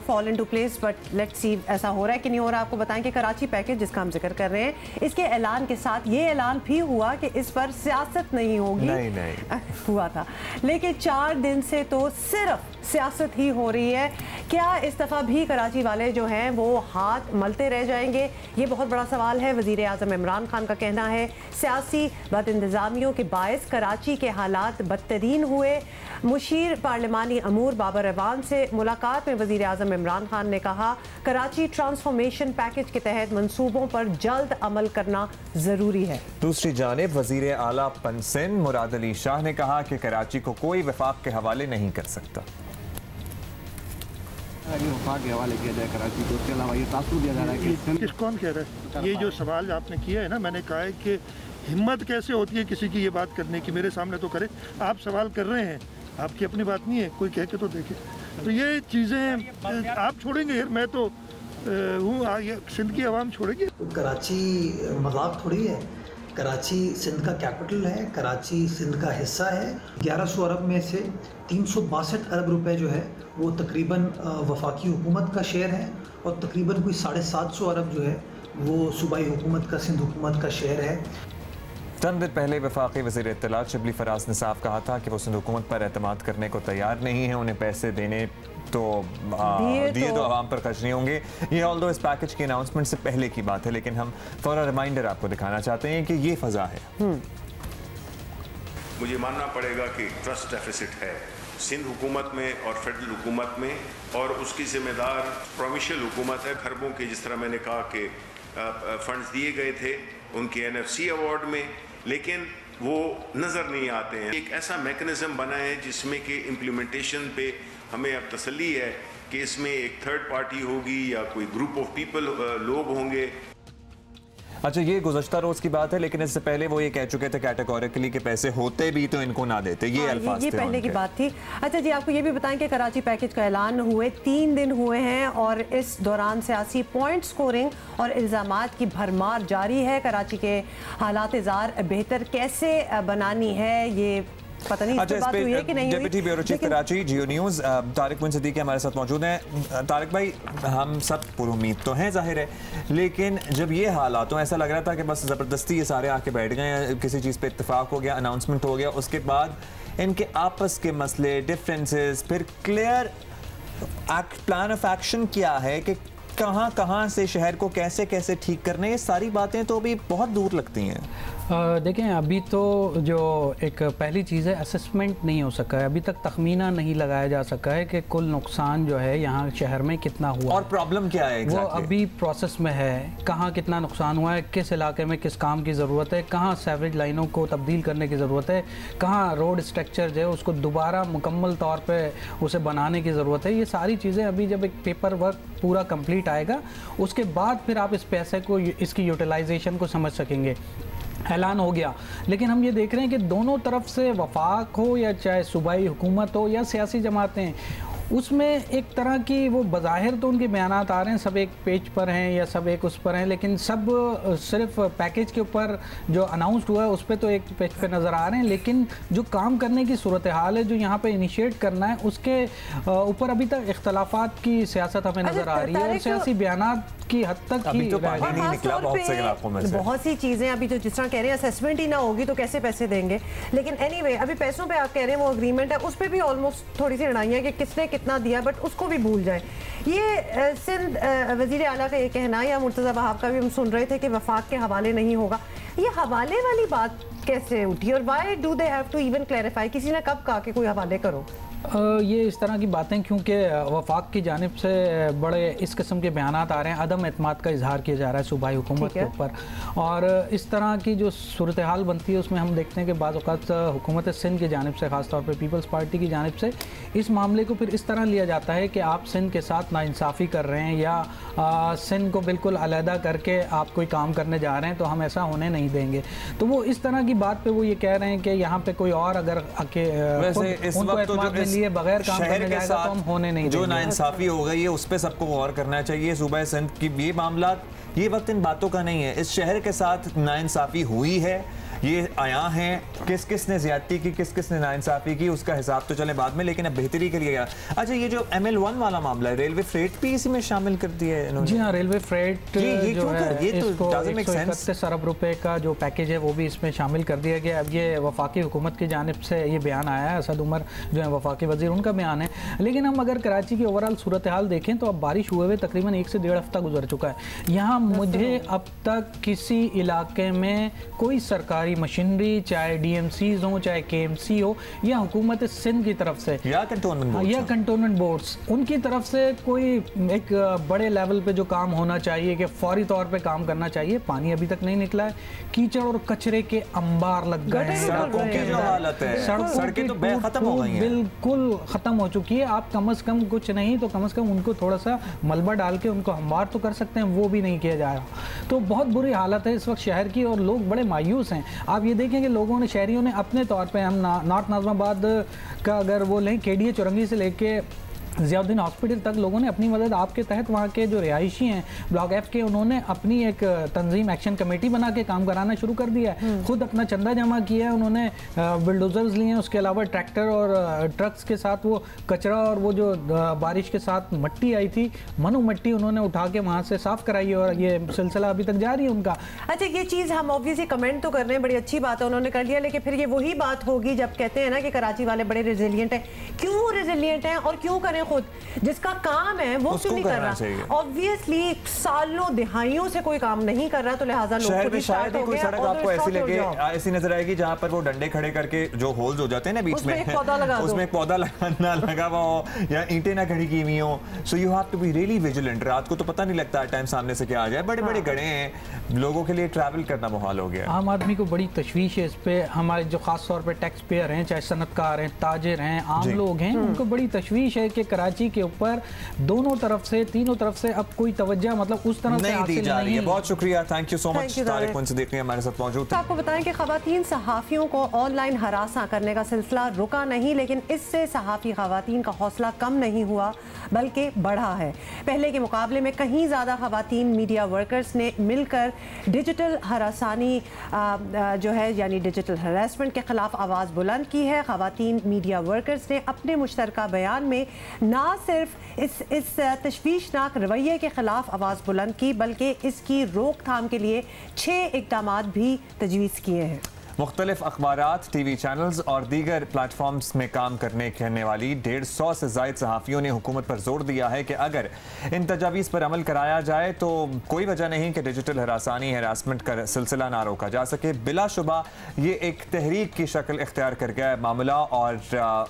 fall into place. But let's see ऐसा हो रहा है कि नहीं हो रहा। आपको बताएं कि कराची पैकेज जिसका हम जिक्र कर रहे हैं, इसके ऐलान के साथ ये ऐलान भी हुआ कि इस पर सियासत नहीं होगी। नहीं हुआ था, लेकिन 4 दिन से तो सिर्फ सियासत ही हो रही है। क्या इस दफ़ा भी कराची वाले जो हैं वो हाथ मलते रह जाएंगे, ये बहुत बड़ा सवाल है। वज़ीर आज़म इमरान खान का कहना है सियासी बदइंतज़ामियों के बायस कराची के हालात बदतरीन हुए। मुशीर पार्लिमानी अमूर बाबर अवान से मुलाकात में वज़ीर आज़म इमरान खान ने कहा कराची ट्रांसफॉर्मेशन पैकेज के तहत मंसूबों पर जल्द अमल करना ज़रूरी है। दूसरी जानिब वज़ीर आला पंसिन मुराद अली शाह ने कहा कि कराची को कोई वफाक के हवाले नहीं कर सकता। वफाक के हवाले किया जाए कराची को, उसके अलावा ये तासुर दिया जा रहा है कि कौन कह रहा है? ये जो सवाल आपने किया है ना, मैंने कहा है कि हिम्मत कैसे होती है किसी की ये बात करने की, मेरे सामने तो करे। आप सवाल कर रहे हैं, आपकी अपनी बात नहीं है, कोई कह के तो देखे। तो ये चीज़ें आप छोड़ेंगे यार, मैं तो हूँ, सिंध की आवाम छोड़ेगी। कराची मजाक थोड़ी है, कराची सिंध का कैपिटल है, कराची सिंध का हिस्सा है। 1100 अरब में से 362 अरब रुपए जो है वो तकरीबन वफाकी हुकूमत का शेयर है और तकरीबन कोई 750 अरब जो है वो सूबाई हुकूमत का, सिंध हुकूमत का शेयर है। चंद दिन पहले वफाकी वज़ीर इत्तलात शिबली फराज ने साफ कहा था कि वो सिंध हुकूमत पर एतमाद करने को तैयार नहीं है, उन्हें पैसे देने तो दिए तो आवाम पर खर्च नहीं होंगे। ये ऑल्दो इस पैकेज की अनाउंसमेंट से पहले की बात है, लेकिन हम थोड़ा रिमाइंडर आपको दिखाना चाहते हैं कि ये फ़ज़ा है। मुझे मानना पड़ेगा कि ट्रस्ट डेफिसिट है सिंध हुकूमत में और फेडरल हुकूमत में, और उसकी जिम्मेदार प्रोविंशियल हुकूमत है। खरबों के, जिस तरह मैंने कहा कि फंड्स दिए गए थे उनके NFC अवार्ड में, लेकिन वो नज़र नहीं आते हैं। एक ऐसा मैकेनिज़्म बना है जिसमें कि इम्प्लीमेंटेशन पे हमें अब तसल्ली है कि इसमें एक थर्ड पार्टी होगी या कोई ग्रुप ऑफ पीपल लोग होंगे। अच्छा, ये गुज़श्ता रोज़ की बात है, लेकिन इससे पहले वो ये कह चुके थे कैटेगोरिकली कि पैसे होते भी तो इनको ना देते। ये अल्फाज ये पहले की बात थी। अच्छा जी, आपको ये भी बताएं कि कराची पैकेज का ऐलान हुए 3 दिन हुए हैं और इस दौरान सियासी पॉइंट स्कोरिंग और इल्ज़ामात की भरमार जारी है। कराची के हालात ज़ार बेहतर कैसे बनानी है, ये पता नहीं अच्छा, इस बात हुई है कि नहीं हुई। डेप्यूटी ब्यूरो चीफ कराची जियो न्यूज़ तारिक बिन सिद्दीकी हमारे साथ मौजूद हैं। तारिक भाई, हम सब पुरुमीद तो हैं जाहिर है, लेकिन जब ये हालात हो, ऐसा लग रहा था कि बस ज़बरदस्ती ये सारे आके बैठ गए, किसी चीज़ पे इत्तेफाक हो गया, अनाउंसमेंट हो गया, उसके बाद इनके आपस के मसले, डिफरेंसेस, फिर क्लियर प्लान ऑफ एक्शन क्या है कि कहाँ से शहर को कैसे कैसे ठीक करने, ये सारी बातें तो अभी बहुत दूर लगती हैं। देखें, अभी तो जो एक पहली चीज़ है, असेसमेंट नहीं हो सका है, अभी तक तखमीना नहीं लगाया जा सका है कि कुल नुकसान जो है यहाँ शहर में कितना हुआ और प्रॉब्लम क्या है वो अभी प्रोसेस में है। कहाँ कितना नुकसान हुआ है, किस इलाके में किस काम की ज़रूरत है, कहाँ सेवरेज लाइनों को तब्दील करने की ज़रूरत है, कहाँ रोड स्ट्रक्चर जो है उसको दोबारा मुकम्मल तौर पर उसे बनाने की ज़रूरत है। ये सारी चीज़ें अभी जब एक पेपर वर्क पूरा कंप्लीट आएगा उसके बाद फिर आप इस पैसे को, इसकी यूटिलाइजेशन को समझ सकेंगे। ऐलान हो गया, लेकिन हम ये देख रहे हैं कि दोनों तरफ से वफाक हो या चाहे सूबाई हुकूमत हो या सियासी जमातें, उसमें एक तरह की वो बज़ाहिर तो उनके बयानात आ रहे हैं, सब एक पेज पर हैं या सब एक उस पर हैं, लेकिन सब सिर्फ पैकेज के ऊपर जो अनाउंस्ड हुआ है उस पर तो एक पेज पे नज़र आ रहे हैं, लेकिन जो काम करने की सूरत हाल है, जो यहाँ पे इनिशिएट करना है, उसके ऊपर अभी तक इख्तलाफात की सियासत हमें नज़र आ रही है और सियासी बयानात की हद तक अभी तो पानी नहीं निकला बहुत से इलाकों में से। बहुत सी चीज़ें अभी तो जिस तरह कह रहे हैं असेसमेंट ही ना होगी तो कैसे पैसे देंगे, लेकिन एनीवे अभी पैसों पे आप कह रहे हैं वो अग्रीमेंट है, उस पर भी ऑलमोस्ट थोड़ी सी लड़ाइयाँ कि किसने कितना दिया, बट उसको भी भूल जाए। ये सिंध वज़ीर आला का ये कहना या मुर्तज़ा वहाब का भी हम सुन रहे थे कि वफाक के हवाले नहीं होगा, ये हवाले वाली बात कैसे उठी और why do they have to even clarify? किसी ने कब कहा कि कोई हवाले करो? ये इस तरह की बातें क्योंकि वफाक की जानिब से बड़े इस किस्म के बयानात आ रहे हैं, अदम एतमाद का इजहार किया जा रहा है सूबाई हुकूमत के ऊपर, और इस तरह की जो सूरत हाल बनती है उसमें हम देखते हैं कि बाज़ औक़ात हुकूमत सिंध की जानिब से, ख़ासतौर पर पीपल्स पार्टी की जानिब से इस मामले को फिर इस तरह लिया जाता है कि आप सिंध के साथ नाइंसाफ़ी कर रहे हैं या सिंध को बिल्कुल अलहदा करके आप कोई काम करने जा रहे हैं तो हम ऐसा होने नहीं देंगे। तो वो इस तरह की बात पे वो ये कह रहे हैं कि यहाँ पे कोई और अगर लिए बगैर काम करने जाएगा तो हम होने नहीं जो नाइंसाफी हो गई है उस पर सबको गौर करना चाहिए। सूबा सिंध की ये मामला, ये वक्त इन बातों का नहीं है। इस शहर के साथ नाइंसाफी हुई है, ये आया हैं, किस किस ने ज्यादती की, किस किस ने नाइंसाफी की, उसका हिसाब तो चले बाद में, लेकिन अब बेहतरी के लिए गया। अच्छा, ये जो ML1 वाला मामला है, रेलवे फ्रेट भी इसी में शामिल कर दिया है इन्होंने? जी हाँ, रेलवे फ्रेट ये जो है ये तो इसको 131 अरब रुपए का जो पैकेज है वो भी इसमें शामिल कर दिया गया। अब ये वफाकी हुकूमत की जानिब से ये बयान आया है, असद उमर जो है वफाकी वजीर, उनका बयान है। लेकिन हम अगर कराची की ओवरऑल सूरत हाल देखें तो अब बारिश हुए हुए तकरीबन 1 से 1.5 हफ्ता गुजर चुका है। यहाँ मुझे अब तक किसी इलाके में कोई सरकारी मशीनरी, चाहे DMCs हो, चाहे KMC हो, या हुकूमत सिंध की तरफ से या कंटोनमेंट बोर्ड्स, उनकी तरफ से कोई एक बड़े लेवल पे जो काम होना चाहिए कि फौरी तौर पे काम करना चाहिए, पानी अभी तक नहीं निकला है। कीचड़ और कचरे के अंबार लग गए हैं, सड़कों की जो हालत है, सड़कें तो खत्म हो गई हैं, बिल्कुल खत्म हो चुकी है। आप कम से कम कुछ नहीं तो कम से कम उनको थोड़ा सा मलबा डाल के उनको हमवार तो कर सकते हैं, वो भी नहीं किया जा रहा। तो बहुत बुरी हालत है इस वक्त शहर की और लोग बड़े मायूस हैं। आप ये देखें कि लोगों ने, शहरियों ने अपने तौर पे, हम नॉर्थ नाज़िमाबाद का अगर वो लें, KDA चौरंगी से लेके ज़ियाउद्दीन हॉस्पिटल तक लोगों ने अपनी मदद आपके तहत, वहाँ के जो रिहायशी हैं ब्लॉक F के, उन्होंने अपनी एक तंजीम एक्शन कमेटी बना के काम कराना शुरू कर दिया है। खुद अपना चंदा जमा किया है उन्होंने, बुलडोज़र्स लिए हैं, उसके अलावा ट्रैक्टर और ट्रक्स के साथ वो कचरा और वो जो बारिश के साथ मट्टी आई थी, मनु मट्टी, उन्होंने उठा के वहाँ से साफ़ कराई है और ये सिलसिला अभी तक जारी है उनका। अच्छा, ये चीज़ हम ऑब्वियसली कमेंट तो कर रहे हैं, बड़ी अच्छी बात है उन्होंने कर लिया, लेकिन फिर ये वही बात होगी जब कहते हैं ना कि कराची वाले बड़े रेजिलियंट हैं। क्यों रेजिलियंट हैं और क्यों करें? खुद जिसका काम है वो क्यों नहीं कर रहा? ऑब्वियसली सालों दिहाइयों से कोई काम नहीं कर रहा, तो लिहाजा शहर में शायद ही कोई सड़क आपको ऐसी नजर आएगी जहां पर वो डंडे खड़े करके जो होल्स हो जाते हैं ना बीच में, उसमें पौधा लगाना लगा हुआ हो या ईंटें ना खड़ी की हुई हो। So you have to be really vigilant. रात को तो पता नहीं लगता टाइम सामने से क्या आ जाए, बड़े बड़े गड्ढे हैं, लोगों के लिए ट्रैवल करना मुहाल हो गया। आम आदमी को बड़ी तशवीश है इस पे। हमारे जो खास तौर पे टैक्स पेयर हैं, चाहे सनतकार हैं, ताजिर हैं, आम लोग हैं, उनको बड़ी तशवीश है कि कराची के ऊपर दोनों तरफ से, तीनों तरफ से अब कोई तवज्जो मतलब उस तरह से नहीं दी जा रही है। बहुत शुक्रिया, thank you so much Tariq Munsadiqi हमारे साथ मौजूद थे। आपको बताएं कि खवातीन सहाफ़ियों को ऑनलाइन हरासा करने का सिलसिला रुका नहीं, लेकिन इससे सहाफ़ी खवातीन का हौसला कम नहीं हुआ बल्कि बढ़ा है। पहले के मुकाबले में कहीं ज़्यादा खवातीन मीडिया वर्कर्स ने मिलकर डिजिटल हरासानी जो है यानी डिजिटल हरासमेंट के खिलाफ आवाज़ बुलंद की है। खवातीन मीडिया वर्कर्स ने अपने मुश्तरका बयान में ना सिर्फ इस तशवीशनाक रवैये के खिलाफ आवाज़ बुलंद की, बल्कि इसकी रोकथाम के लिए 6 इक़दामात भी तजवीज़ किए हैं। मुख्तलिफ अखबारात, TV चैनल्स और दीगर प्लेटफॉर्म्स में काम करने वाली 150 से ज़ायद सहाफ़ियों ने हुकूमत पर जोर दिया है कि अगर इन तजावीज़ पर अमल कराया जाए तो कोई वजह नहीं कि डिजिटल हरासानी, हरासमेंट का सिलसिला ना रोका जा सके। बिलाशुबा ये एक तहरीक की शक्ल इख्तियार कर गया है मामला, और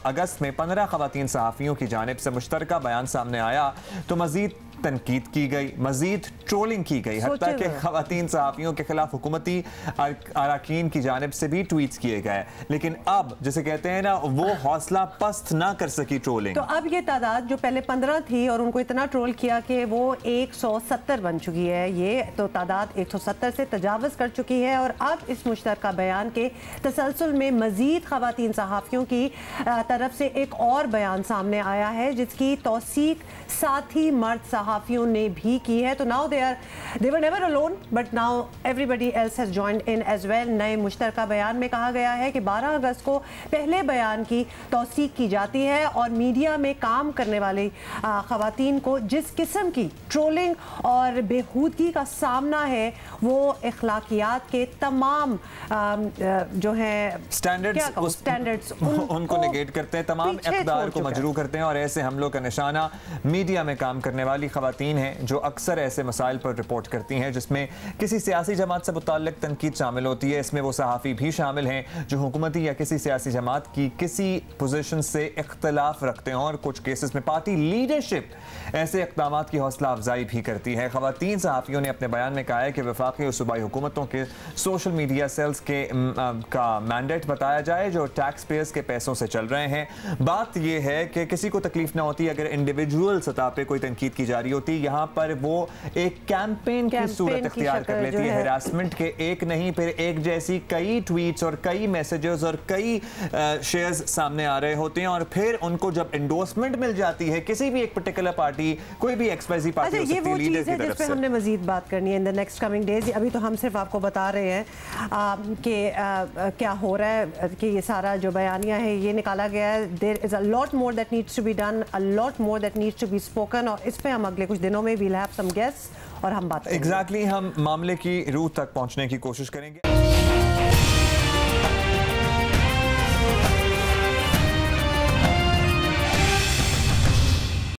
अगस्त में 15 ख़वातीन सहाफ़ियों की जानिब से मुश्तरका बयान सामने आया तो मज़ीद तनकीद की गई, मजीद ट्रोलिंग की गई, हत्ता कि खवातीन सहाफ़ियों के खिलाफ हुकूमती अरकान की जानिब से भी ट्वीट्स किए गए। लेकिन अब जिसे कहते हैं ना, वो हौसला पस्त ना कर सकी ट्रोलिंग। तो अब ये तादाद जो पहले 15 थी और उनको इतना ट्रोल किया कि वो 170 बन चुकी है। ये तो तादाद 170 से तजावज़ कर चुकी है। और अब इस मुश्तरका बयान के तसलसल में मजीद खवातीन सहाफ़ियों की तरफ से एक और बयान सामने आया है, जिसकी तौसीक साथी मर्द सहाफ़ियों ने भी की है। तो now they were never alone but now everybody else has joined in as well. नए मुश्तरका बयान में कहा गया है कि 12 अगस्त को पहले बयान की तौसीक की जाती है और मीडिया में काम करने वाली खवातीन को जिस किस्म की ट्रोलिंग और बेहूदगी का सामना है, वो अखलाकियात के तमाम जो है स्टैंडर्ड्स उनको नेगेट करते हैं, तमाम इक़दार को मजरू करते हैं। और ऐसे हमलों का निशाना मीडिया में काम करने वाली खवातीन हैं, जो अक्सर ऐसे मसाइल पर रिपोर्ट करती हैं जिसमें किसी सियासी जमात से मुताल्लिक़ तनकीद शामिल होती है। इसमें वो सहाफ़ी भी शामिल हैं जो हुकूमती या किसी सियासी जमात की किसी पोजीशन से इख्तलाफ रखते हैं, और कुछ केसेस में पार्टी लीडरशिप ऐसे इक़दामात की हौसला अफजाई भी करती है। खवातीन सहाफ़ियों ने अपने बयान में कहा है कि वफाकी और सूबाई हुकूमतों के सोशल मीडिया सेल्स का मैंडेट बताया जाए जो टैक्स पेयर्स के पैसों से चल रहे हैं। बात यह है कि किसी को तकलीफ ना होती अगर इंडिविजुअल सतह पे कोई तनकीद की जा रही होती, यहाँ पर वो एक कैंपेन की सूरत इख्तियार कर लेती है। हरासमेंट के एक नहीं फिर एक जैसी कई ट्वीट्स और कई मैसेजेस और कई शेयर्स सामने आ रहे होते हैं, और फिर उनको जब एंडोर्समेंट मिल जाती है किसी भी एक पर्टिकुलर पार्टी, कोई भी एक्सवाईज़ी पार्टी हो सकती है, लीडर की तरफ से। हमने मजीद बात करनी है in the next coming days. अभी तो हम सिर्फ आपको बता रहे हैं कि क्या हो रहा है, कि ये सारा जो बयानिया है ये निकाला गया है। There is a lot more that needs to be done, a lot more that needs to be spoken, और इस पे हम अगले कुछ दिनों में वील हैव सम गेस्ट्स और हम बात करेंगे। एग्जैक्टली हम मामले की रूह तक पहुंचने की कोशिश करेंगे।